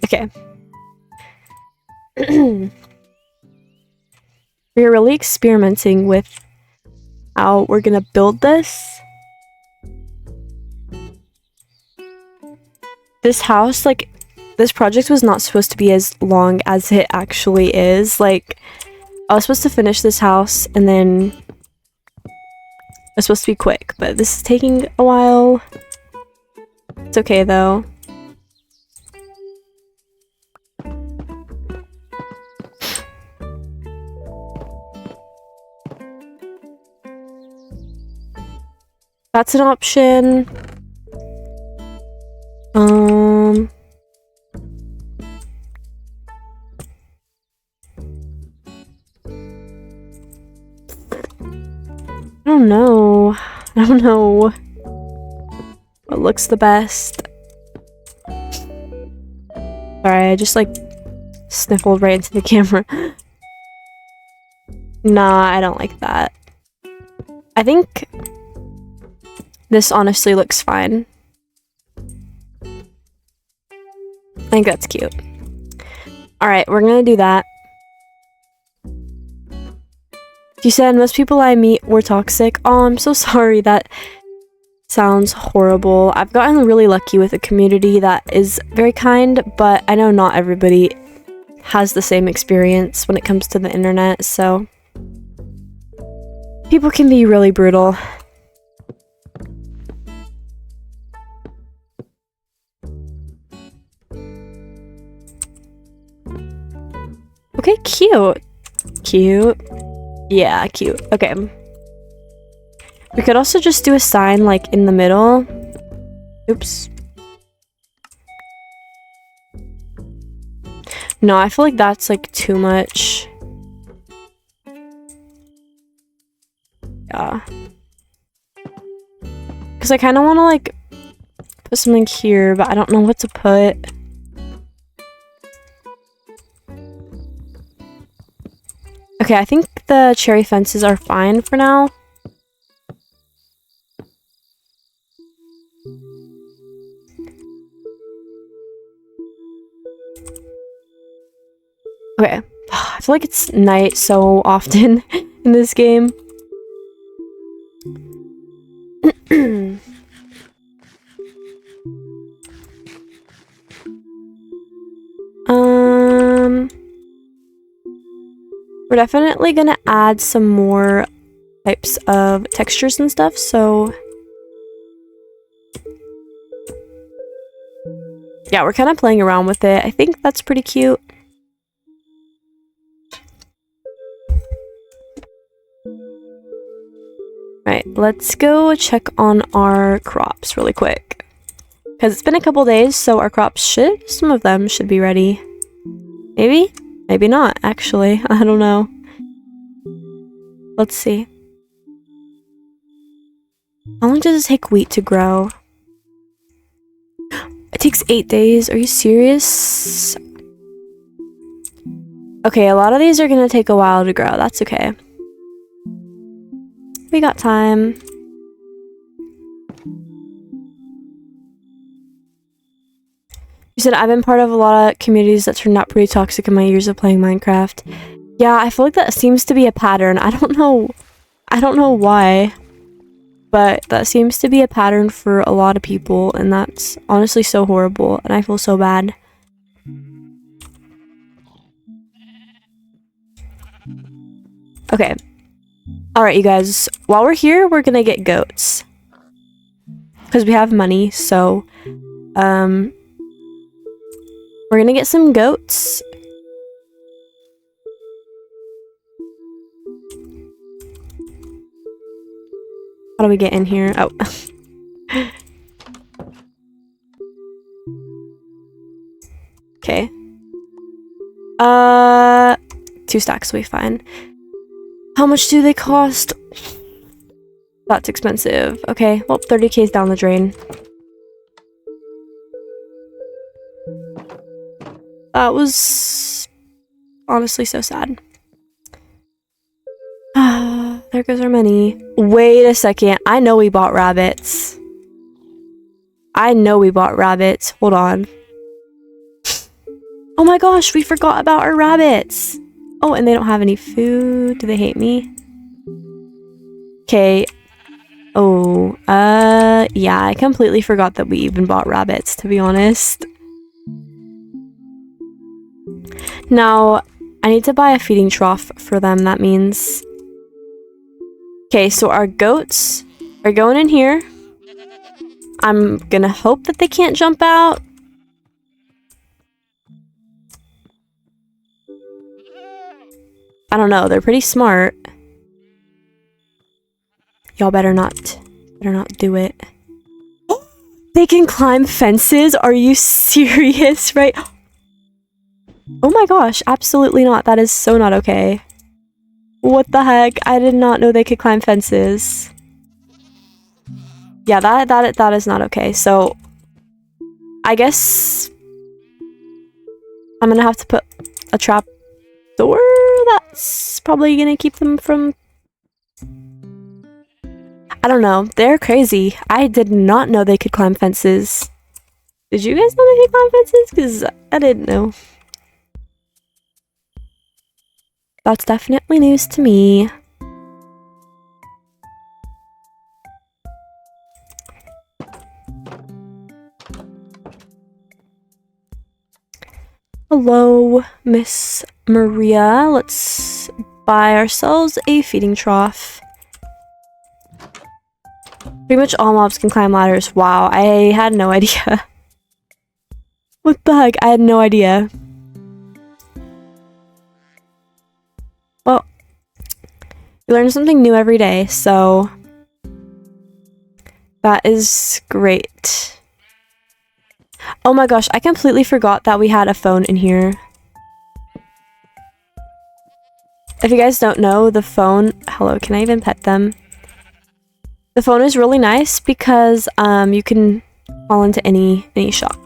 Okay. We're really experimenting with how we're gonna build this. This house, like, this project was not supposed to be as long as it actually is. Like, I was supposed to finish this house and then it's supposed to be quick, but this is taking a while. It's okay though. That's an option. I don't know. I don't know what looks the best. Sorry, I just like sniffled right into the camera. Nah, I don't like that. I think this honestly looks fine. I think that's cute. Alright, we're gonna do that. You said most people I meet were toxic. Oh, I'm so sorry. That sounds horrible. I've gotten really lucky with a community that is very kind, but I know not everybody has the same experience when it comes to the internet, so people can be really brutal. Okay, cute. Cute. Yeah, cute. Okay. We could also just do a sign, like, in the middle. Oops. No, I feel like that's, like, too much. Yeah. Because I kind of want to, like, put something here, but I don't know what to put. Okay, I think the cherry fences are fine for now. Okay. I feel like it's night so often in this game. We're definitely gonna add some more types of textures and stuff, so yeah, we're kind of playing around with it. I think that's pretty cute. Right, let's go check on our crops really quick. Because it's been a couple days, so our crops some of them should be ready. Maybe? Maybe not, actually. I don't know. Let's see. How long does it take wheat to grow? It takes 8 days. Are you serious? Okay, a lot of these are gonna take a while to grow. That's okay. We got time. You said I've been part of a lot of communities that turned out pretty toxic in my years of playing Minecraft. Yeah, I feel like that seems to be a pattern. I don't know why, but that seems to be a pattern for a lot of people, and that's honestly so horrible, and I feel so bad. Okay. Alright, you guys. While we're here, we're gonna get goats. Because we have money, so... we're gonna get some goats. How do we get in here? Oh. Okay. 2 stacks will be fine. How much do they cost? That's expensive. Okay, well, 30k is down the drain. That was honestly so sad. There goes our money. Wait a second. I know we bought rabbits. I know we bought rabbits. Hold on. Oh my gosh, we forgot about our rabbits. Oh, and they don't have any food. Do they hate me? Okay. Oh, yeah, I completely forgot that we even bought rabbits, to be honest. Now, I need to buy a feeding trough for them, that means. Okay, so our goats are going in here. I'm gonna hope that they can't jump out. I don't know, they're pretty smart. Y'all better not do it. They can climb fences? Are you serious? Right? Oh my gosh, absolutely not. That is so not okay. What the heck? I did not know they could climb fences. Yeah, that is not okay. So I guess I'm gonna have to put a trap door. That's probably gonna keep them from... I don't know. They're crazy. I did not know they could climb fences. Did you guys know they could climb fences? Because I didn't know. That's definitely news to me. Hello, Miss Maria. Let's buy ourselves a feeding trough. Pretty much all mobs can climb ladders. Wow, I had no idea. What the heck? I had no idea. Well, you learn something new every day, so that is great. Oh my gosh, I completely forgot that we had a phone in here. If you guys don't know, the phone... Hello, can I even pet them? The phone is really nice because you can call into any shop.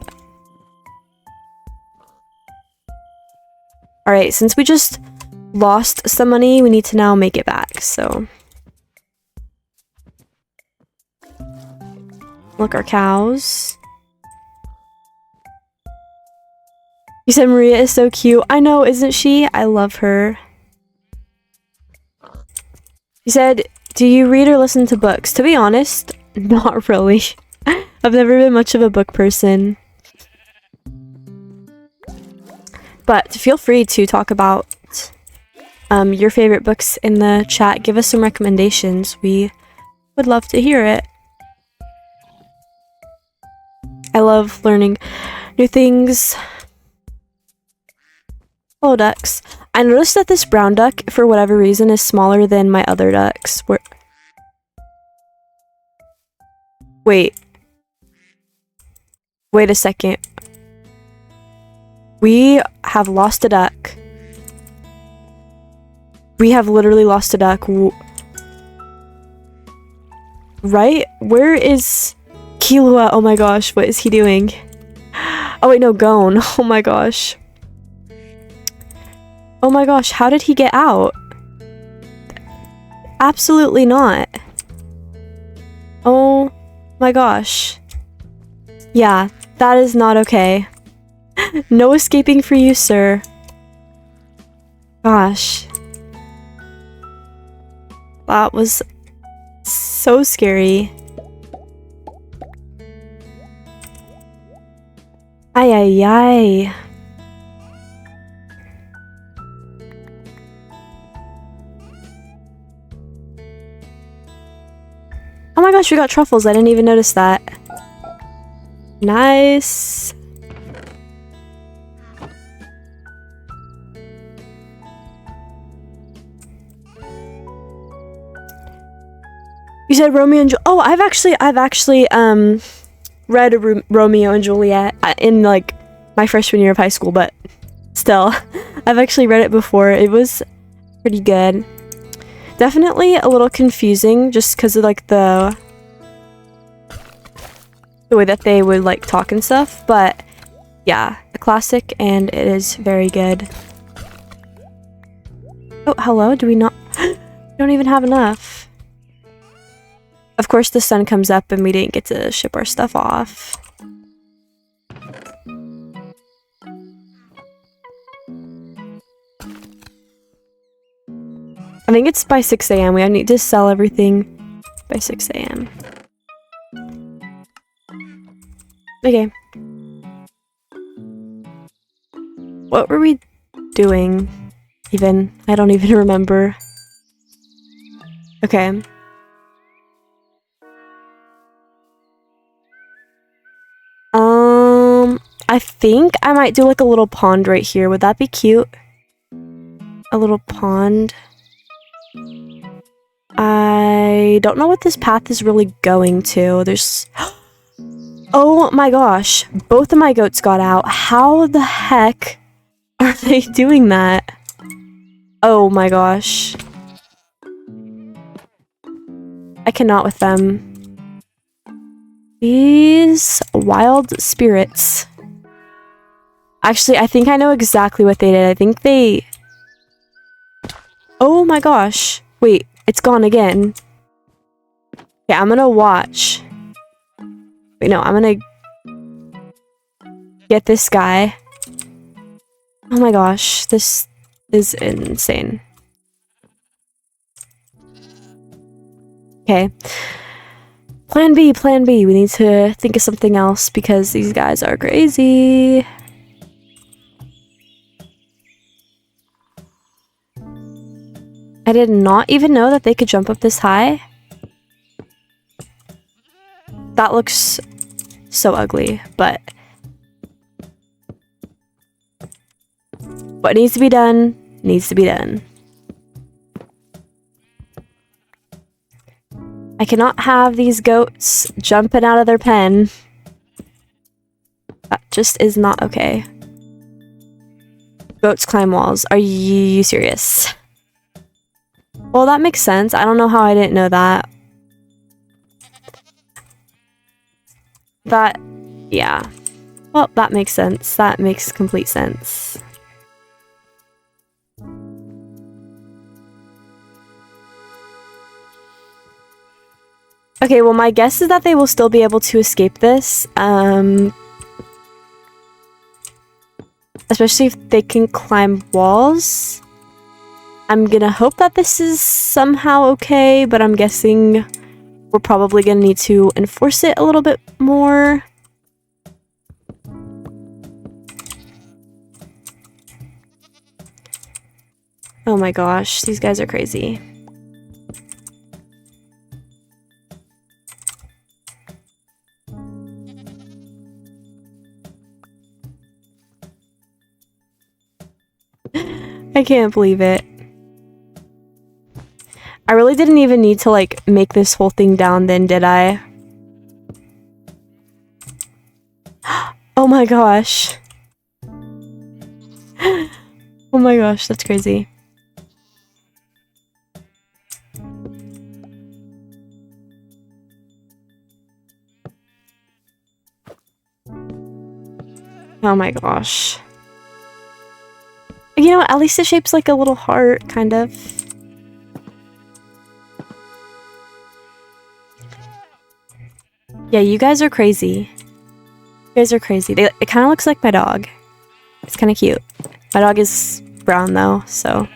Alright, since we just lost some money, we need to now make it back, so... Look, our cows. You said Maria is so cute. I know, isn't she? I love her. You said, do you read or listen to books? To be honest, not really. I've never been much of a book person. But feel free to talk about your favorite books in the chat. Give us some recommendations. We would love to hear it. I love learning new things. Hello, ducks. I noticed that this brown duck, for whatever reason, is smaller than my other ducks. Wait. Wait a second. We have lost a duck. We have literally lost a duck. Right? Where is Kilua? Oh my gosh, what is he doing? Oh wait, no, Gone. Oh my gosh. Oh my gosh, how did he get out? Absolutely not. Oh my gosh. Yeah, that is not okay. No escaping for you, sir. Gosh. That was so scary. Ay, ay, ay. Oh my gosh, we got truffles. I didn't even notice that. Nice. You said Romeo and Oh, I've actually read Romeo and Juliet in like my freshman year of high school, but still, I've actually read it before. It was pretty good. Definitely a little confusing just because of like the way that they would like talk and stuff, but yeah, a classic and it is very good. Oh, hello, do we not? We don't even have enough. Of course the sun comes up and we didn't get to ship our stuff off. I think it's by 6 a.m. We need to sell everything by 6 a.m. Okay. What were we doing? Even? I don't even remember. Okay. I think I might do like a little pond right here. Would that be cute? A little pond. I don't know what this path is really going to. There's... Oh my gosh. Both of my goats got out. How the heck are they doing that? Oh my gosh. I cannot with them. These wild spirits. Actually, I think I know exactly what they did. I think they... Oh my gosh. Wait, it's gone again. Yeah, I'm gonna watch. Wait, no, I'm gonna get this guy. Oh my gosh, this is insane. Okay. Plan B, plan B. We need to think of something else because these guys are crazy. did not even know that they could jump up this high. That looks so ugly, but what needs to be done needs to be done. I cannot have these goats jumping out of their pen. That just is not okay. Goats climb walls. Are you serious? Well, that makes sense. I don't know how I didn't know that. Yeah. Well, that makes sense. That makes complete sense. Okay, well, my guess is that they will still be able to escape this. Especially if they can climb walls. I'm gonna hope that this is somehow okay, but I'm guessing we're probably gonna need to enforce it a little bit more. Oh my gosh, these guys are crazy. I can't believe it. I really didn't even need to, like, make this whole thing down then, did I? Oh my gosh. Oh my gosh, that's crazy. Oh my gosh. You know what? At least the shape's like a little heart, kind of. Yeah, you guys are crazy. You guys are crazy. It kind of looks like my dog. It's kind of cute. My dog is brown though, so.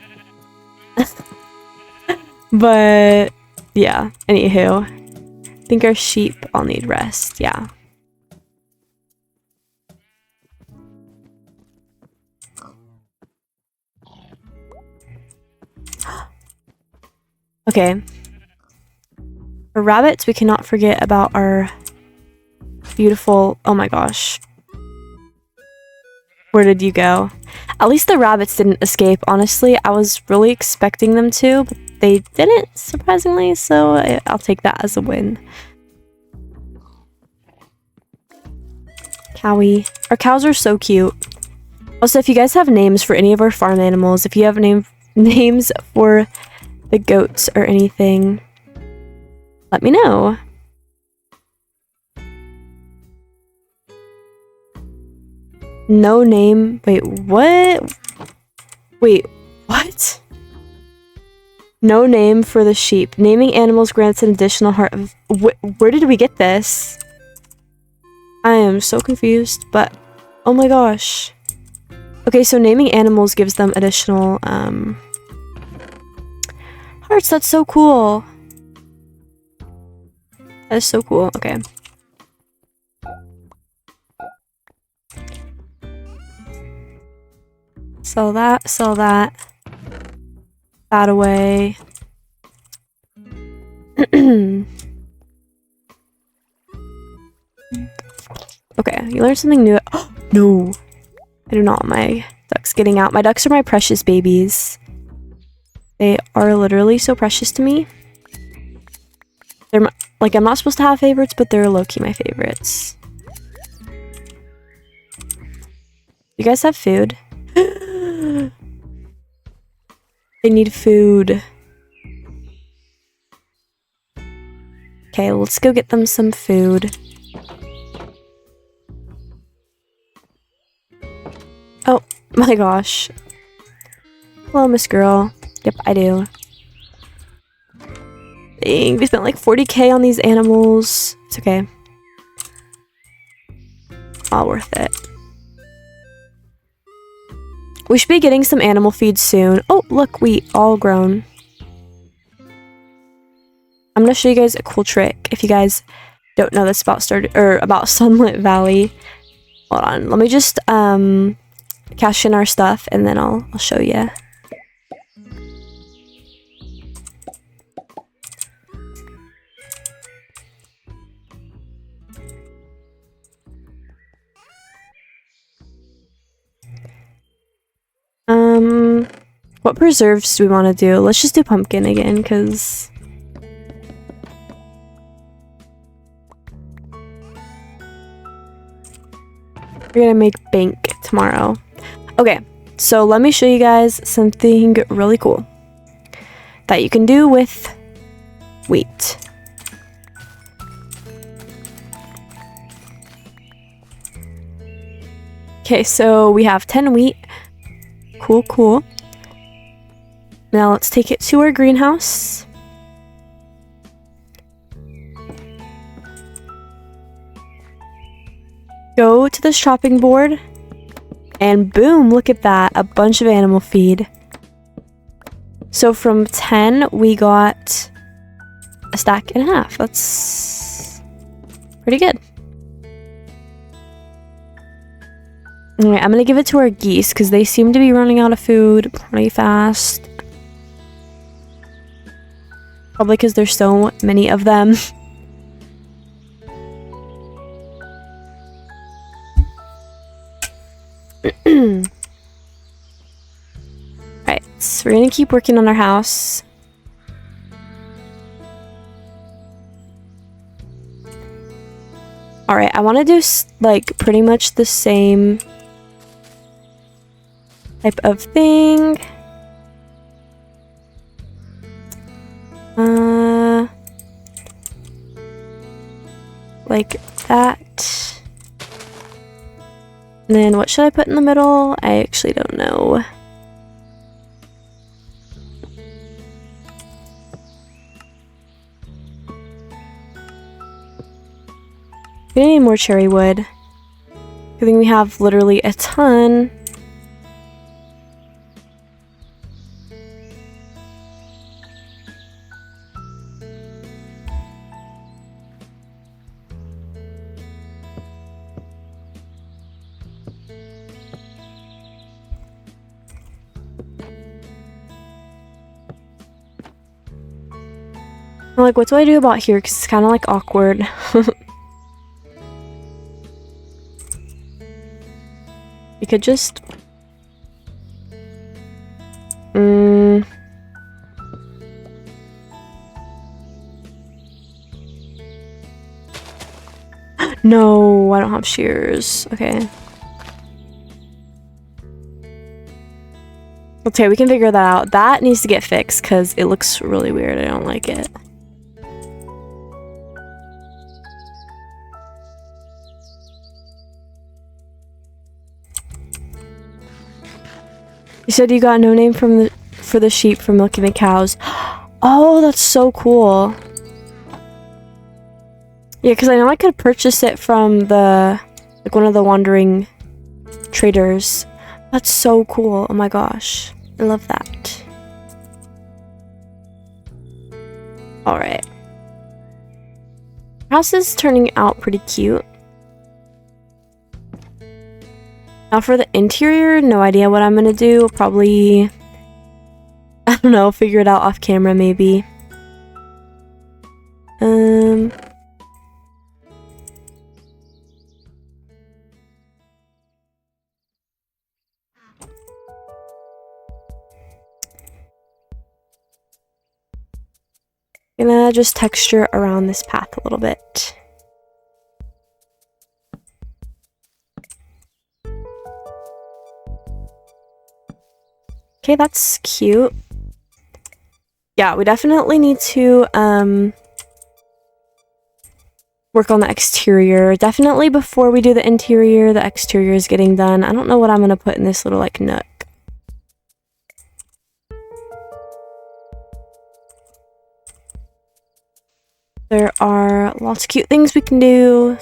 But yeah, anywho. I think our sheep all need rest, yeah. Okay. For rabbits, we cannot forget about our beautiful... Oh my gosh. Where did you go? At least the rabbits didn't escape, honestly. I was really expecting them to, but they didn't, surprisingly, so I'll take that as a win. Cowie. Our cows are so cute. Also, if you guys have names for any of our farm animals, if you have names for the goats or anything, let me know. No name. Wait, what? Wait, what? No name for the sheep. Naming animals grants an additional heart of... Where did we get this? I am so confused, but... Oh my gosh. Okay, so naming animals gives them additional, hearts. That's so cool. That is so cool. Okay. Sell that, sell that. That away. Okay, you learned something new. Oh, no. I do not want my ducks getting out. My ducks are my precious babies. They are literally so precious to me. They're my, like, I'm not supposed to have favorites, but they're low-key my favorites. You guys have food? They need food. Okay, let's go get them some food. Oh my gosh. Hello, Miss Girl. Yep, I do. Dang, we spent like 40k on these animals. It's okay. All worth it. We should be getting some animal feed soon. Oh, look, wheat, all grown. I'm gonna show you guys a cool trick. If you guys don't know this about about Sunlit Valley. Hold on, let me just cash in our stuff and then I'll show you. What preserves do we want to do? Let's just do pumpkin again, because... we're gonna make bank tomorrow. Okay, so let me show you guys something really cool that you can do with wheat. Okay, so we have 10 wheat. Cool, cool. Now let's take it to our greenhouse. Go to this chopping board. And boom, look at that. A bunch of animal feed. So from 10, we got a stack and a half. That's pretty good. Alright, I'm gonna give it to our geese because they seem to be running out of food pretty fast. Probably because there's so many of them. Alright, so we're gonna keep working on our house. Alright, I want to do like pretty much the same type of thing. Like that. And then what should I put in the middle? I actually don't know. We need more cherry wood. I think we have literally a ton. I'm like, what do I do about here? Because it's kind of like awkward. We could just... No, I don't have shears. Okay. Okay, we can figure that out. That needs to get fixed because it looks really weird. I don't like it. You said you got no name from for the sheep from milking the cows. Oh, that's so cool. Yeah, because I know I could purchase it from the like one of the wandering traders. That's so cool. Oh my gosh. I love that. Alright. House is turning out pretty cute. Now for the interior, no idea what I'm gonna do. Probably, I don't know, figure it out off camera maybe. Gonna just texture around this path a little bit. Okay, that's cute. Yeah, we definitely need to work on the exterior. Definitely before we do the interior, the exterior is getting done. I don't know what I'm gonna put in this little like nook. There are lots of cute things we can do.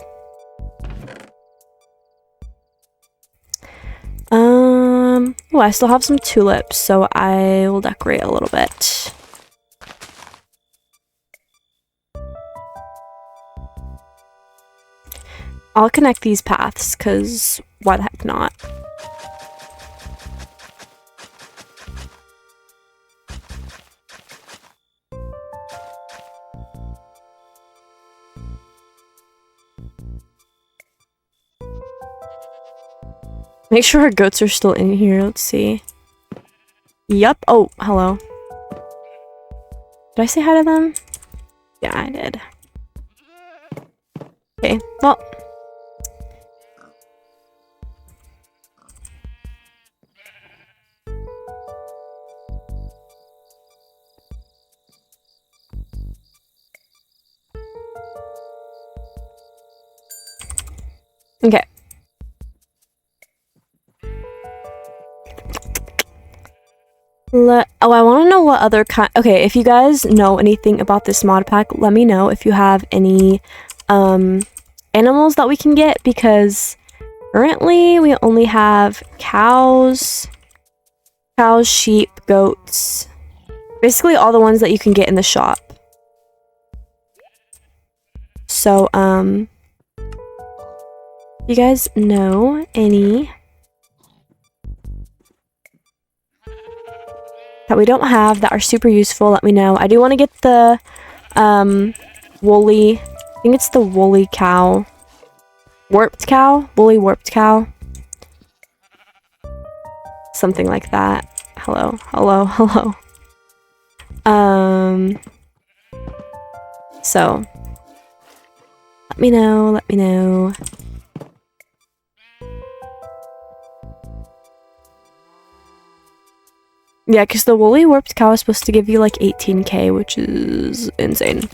Oh, I still have some tulips, so I will decorate a little bit. I'll connect these paths, because why the heck not? Make sure our goats are still in here. Let's see. Yup. Oh, hello. Did I say hi to them? Yeah, I did. Okay, well. Okay. Oh, I want to know what other kind. Okay, if you guys know anything about this mod pack, let me know if you have any animals that we can get, because currently we only have cows, sheep, goats, basically all the ones that you can get in the shop. So, you guys know any that we don't have that are super useful, let me know. I do want to get the woolly, I think it's the woolly cow. Warped cow? Woolly warped cow? Something like that. Hello, hello, hello. So let me know, let me know. Yeah, because the woolly warped cow is supposed to give you like 18k, which is insane.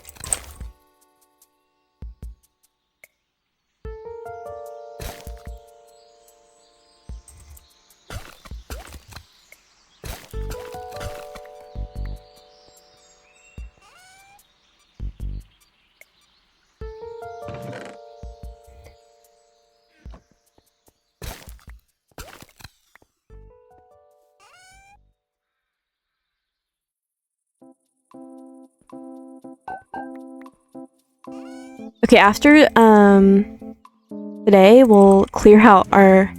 Okay, after today we'll clear out our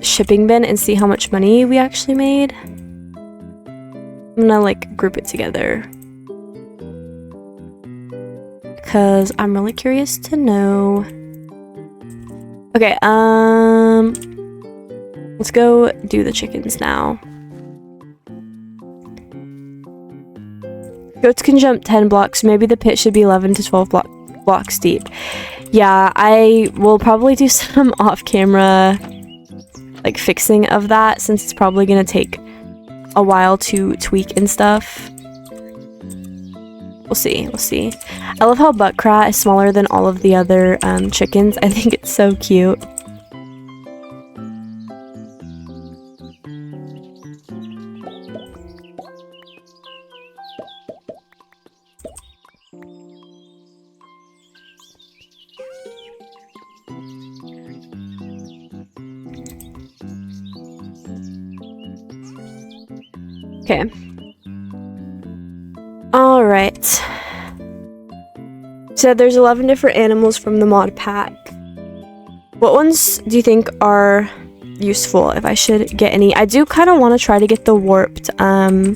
shipping bin and see how much money we actually made. I'm gonna like group it together because I'm really curious to know. Okay, let's go do the chickens now. Goats can jump 10 blocks. Maybe the pit should be 11 to 12 blocks deep. Yeah, I will probably do some off-camera like fixing of that, since it's probably gonna take a while to tweak and stuff. We'll see, we'll see. I love how Buttcrat is smaller than all of the other chickens. I think it's so cute. Okay. Alright. So there's 11 different animals from the mod pack. What ones do you think are useful, if I should get any? I do kind of want to try to get the warped one.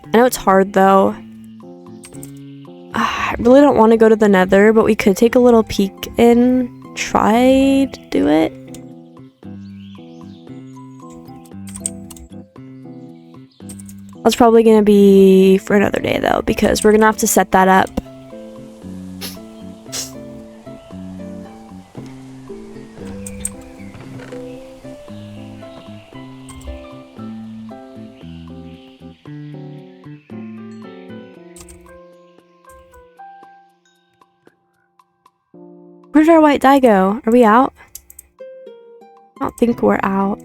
I know it's hard though. I really don't want to go to the nether, but we could take a little peek and try to do it. That's probably gonna be for another day though, because we're gonna have to set that up. Where did our white dye go? Are we out? I don't think we're out.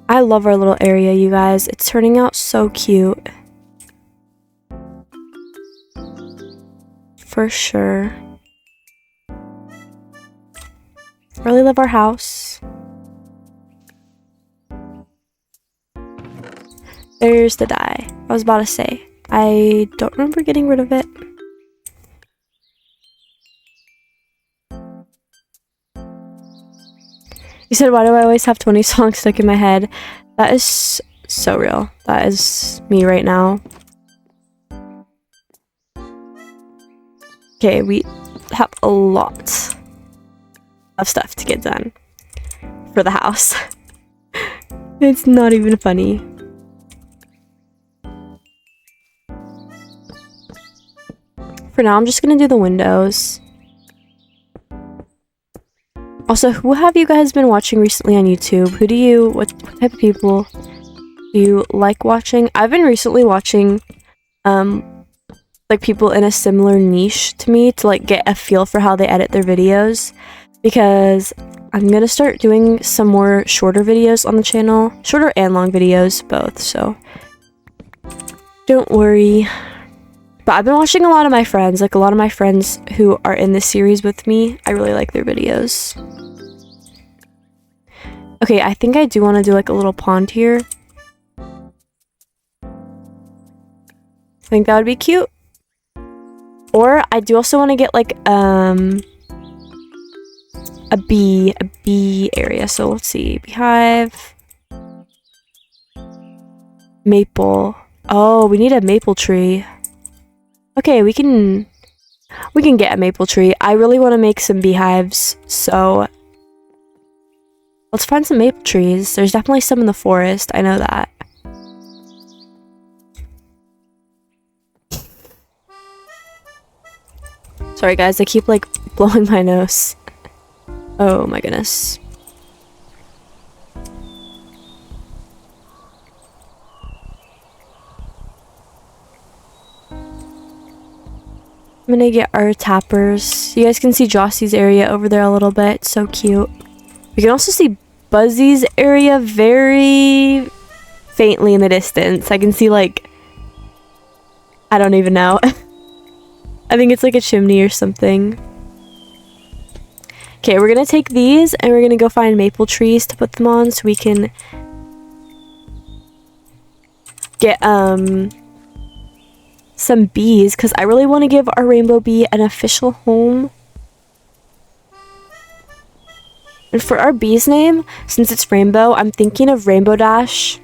I love our little area, you guys. It's turning out so cute. For sure. Really love our house. There's the dye. I was about to say. I don't remember getting rid of it. You said, why do I always have 20 songs stuck in my head? That is so real. That is me right now. Okay, we have a lot of stuff to get done for the house. It's not even funny. For now, I'm just gonna do the windows. Also, who have you guys been watching recently on YouTube? What type of people do you like watching? I've been recently watching, like people in a similar niche to me to like get a feel for how they edit their videos, because I'm gonna start doing some more shorter videos on the channel, shorter and long videos, both, so don't worry. But I've been watching a lot of my friends, like a lot of my friends who are in this series with me. I really like their videos. Okay, I think I do want to do like a little pond here. I think that would be cute. Or I do also want to get like a bee area. So let's see, beehive, maple. Oh, we need a maple tree. Okay, we can get a maple tree. I really want to make some beehives, so let's find some maple trees. There's definitely some in the forest, I know that. Sorry guys, I keep like blowing my nose. Oh my goodness. I'm gonna get our tappers. You guys can see Jocey's area over there a little bit. So cute. You can also see Buzzy's area very faintly in the distance. I can see like, I don't even know. I think it's like a chimney or something. Okay, we're gonna take these and we're gonna go find maple trees to put them on so we can get some bees, because I really want to give our rainbow bee an official home. And for our bee's name, since it's rainbow, I'm thinking of Rainbow Dash.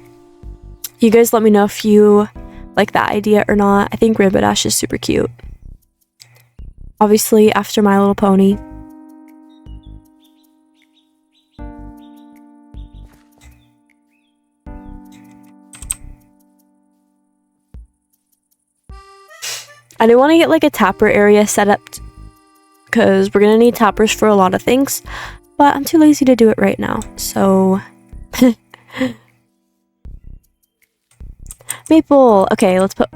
You guys let me know if you like that idea or not. I think Rainbow Dash is super cute. Obviously, after My Little Pony. I do want to get like a tapper area set up because we're gonna need tappers for a lot of things, but I'm too lazy to do it right now, so maple. Okay, let's put,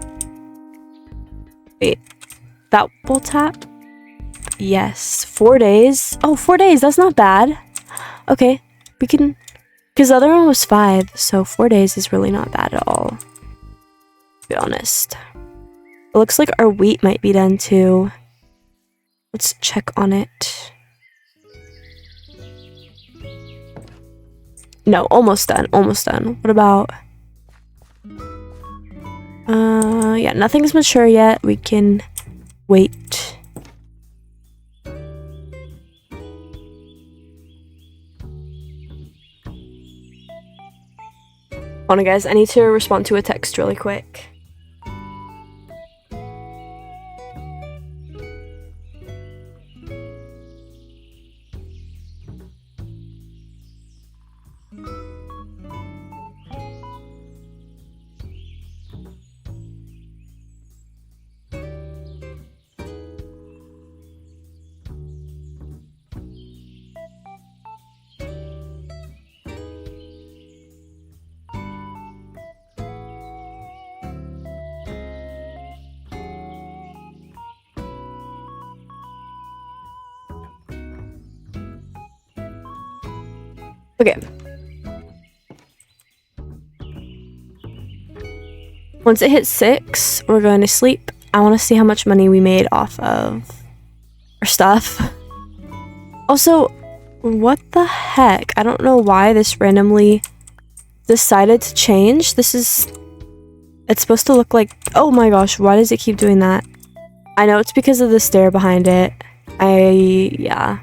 wait, that will tap. Yes, 4 days. Oh, 4 days, that's not bad. Okay, we can, because the other one was 5, so 4 days is really not bad at all, to be honest. It looks like our wheat might be done too. Let's check on it. No, almost done, almost done. What about... yeah, nothing's mature yet. We can wait. Hold on, guys. I need to respond to a text really quick. Okay. Once it hits 6, we're going to sleep. I want to see how much money we made off of our stuff. Also, what the heck? I don't know why this randomly decided to change. This is It's supposed to look like... Oh my gosh, why does it keep doing that? I know it's because of the stair behind it. Yeah.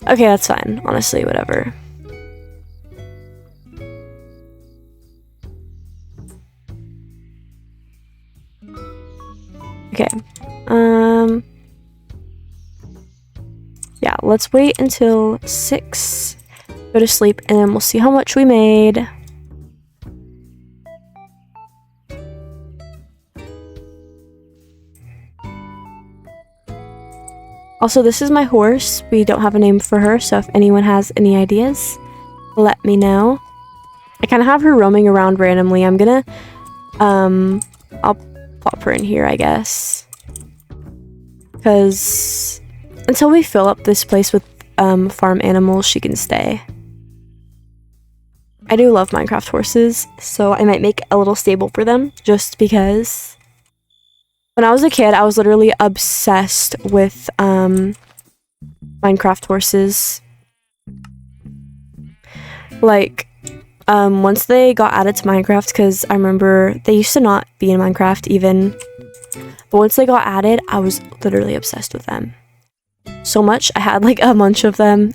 Okay, that's fine. Honestly, whatever. Okay. Yeah, let's wait until 6. Go to sleep, and then we'll see how much we made. Also, this is my horse. We don't have a name for her, so if anyone has any ideas, let me know. I kind of have her roaming around randomly. I'm gonna, I'll plop her in here, I guess. Because until we fill up this place with farm animals, she can stay. I do love Minecraft horses, so I might make a little stable for them, just because. When I was a kid, I was literally obsessed with Minecraft horses. Like, once they got added to Minecraft, because I remember they used to not be in Minecraft even, but once they got added, I was literally obsessed with them. So much, I had like a bunch of them.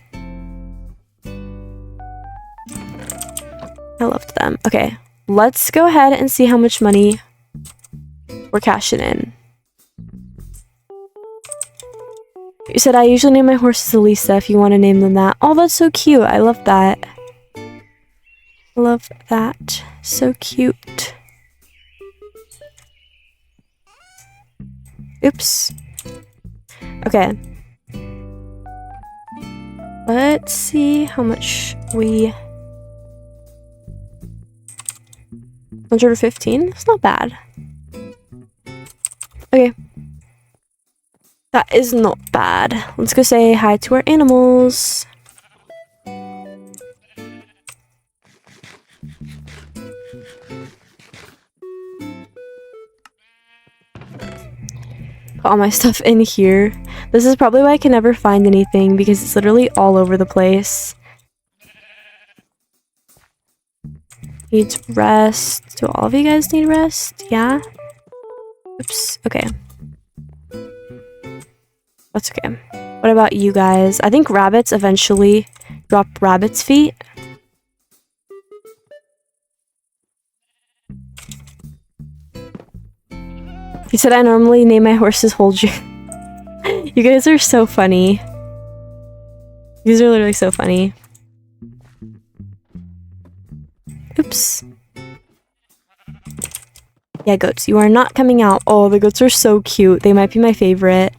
I loved them. Okay, let's go ahead and see how much money we're cashing in. You said I usually name my horses Elisa if you want to name them that. Oh, that's so cute. I love that. Love that. So cute. Oops. Okay. Let's see how much we... 115? It's not bad. Okay. That is not bad. Let's go say hi to our animals. Put all my stuff in here. This is probably why I can never find anything, because it's literally all over the place. Needs rest. Do all of you guys need rest? Yeah? Oops. Okay. That's okay. What about you guys? I think rabbits eventually drop rabbit's feet. He said I normally name my horses Hold You. You guys are so funny. You guys are literally so funny. Oops. Yeah, goats, you are not coming out. Oh, the goats are so cute. They might be my favorite.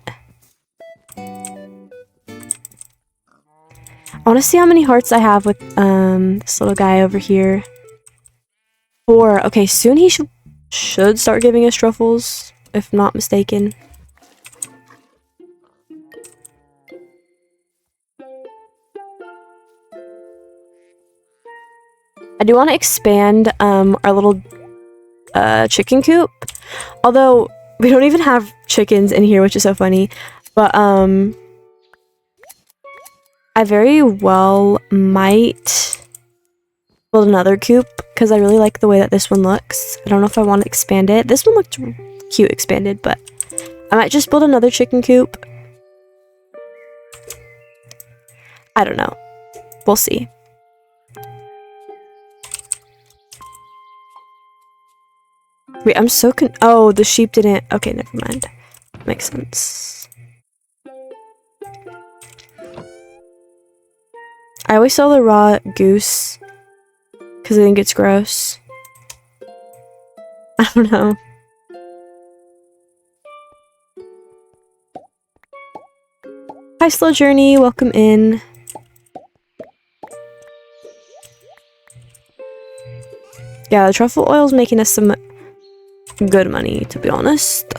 I want to see how many hearts I have with this little guy over here. 4. Okay, soon he should start giving us truffles, if not mistaken. I do want to expand our little chicken coop. Although we don't even have chickens in here, which is so funny. But I very well might build another coop because I really like the way that this one looks. I don't know if I want to expand it. This one looked cute expanded, but I might just build another chicken coop. I don't know. We'll see. Wait, I'm so oh, the sheep didn't... Okay, never mind. Makes sense. I always sell the raw goose because I think it's gross. I don't know. Hi, Slow Journey. Welcome in. Yeah, the truffle oil is making us some good money, to be honest.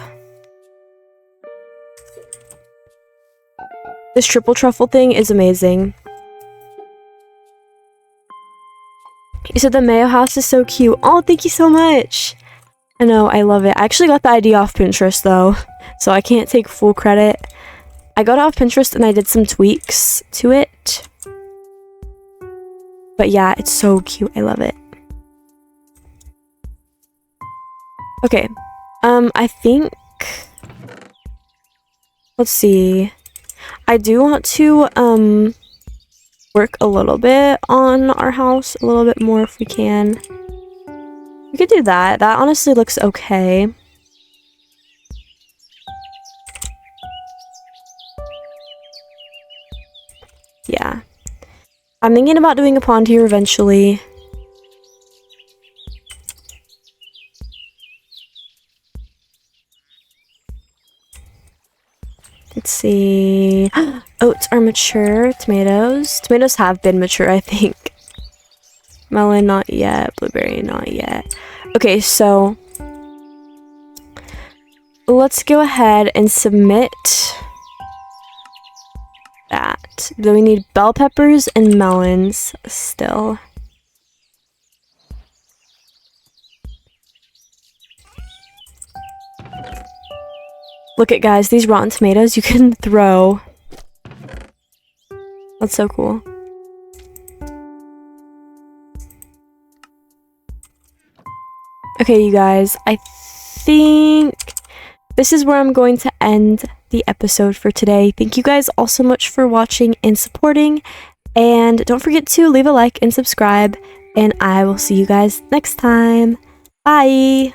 This triple truffle thing is amazing. You said the Mayo house is so cute. Oh, thank you so much. I know, I love it. I actually got the idea off Pinterest though, so I can't take full credit. I got it off Pinterest and I did some tweaks to it. But yeah, it's so cute. I love it. Okay, I think, let's see. I do want to, work a little bit on our house, a little bit more if we can. We could do that. That honestly looks okay. Yeah. I'm thinking about doing a pond here eventually. Let's see. Oats are mature. Tomatoes. Tomatoes have been mature, I think. Melon, not yet. Blueberry, not yet. Okay, so let's go ahead and submit that. Then we need bell peppers and melons still. Look at, guys, these rotten tomatoes you can throw. That's so cool. Okay, you guys, I think this is where I'm going to end the episode for today. Thank you guys all so much for watching and supporting. And don't forget to leave a like and subscribe. And I will see you guys next time. Bye!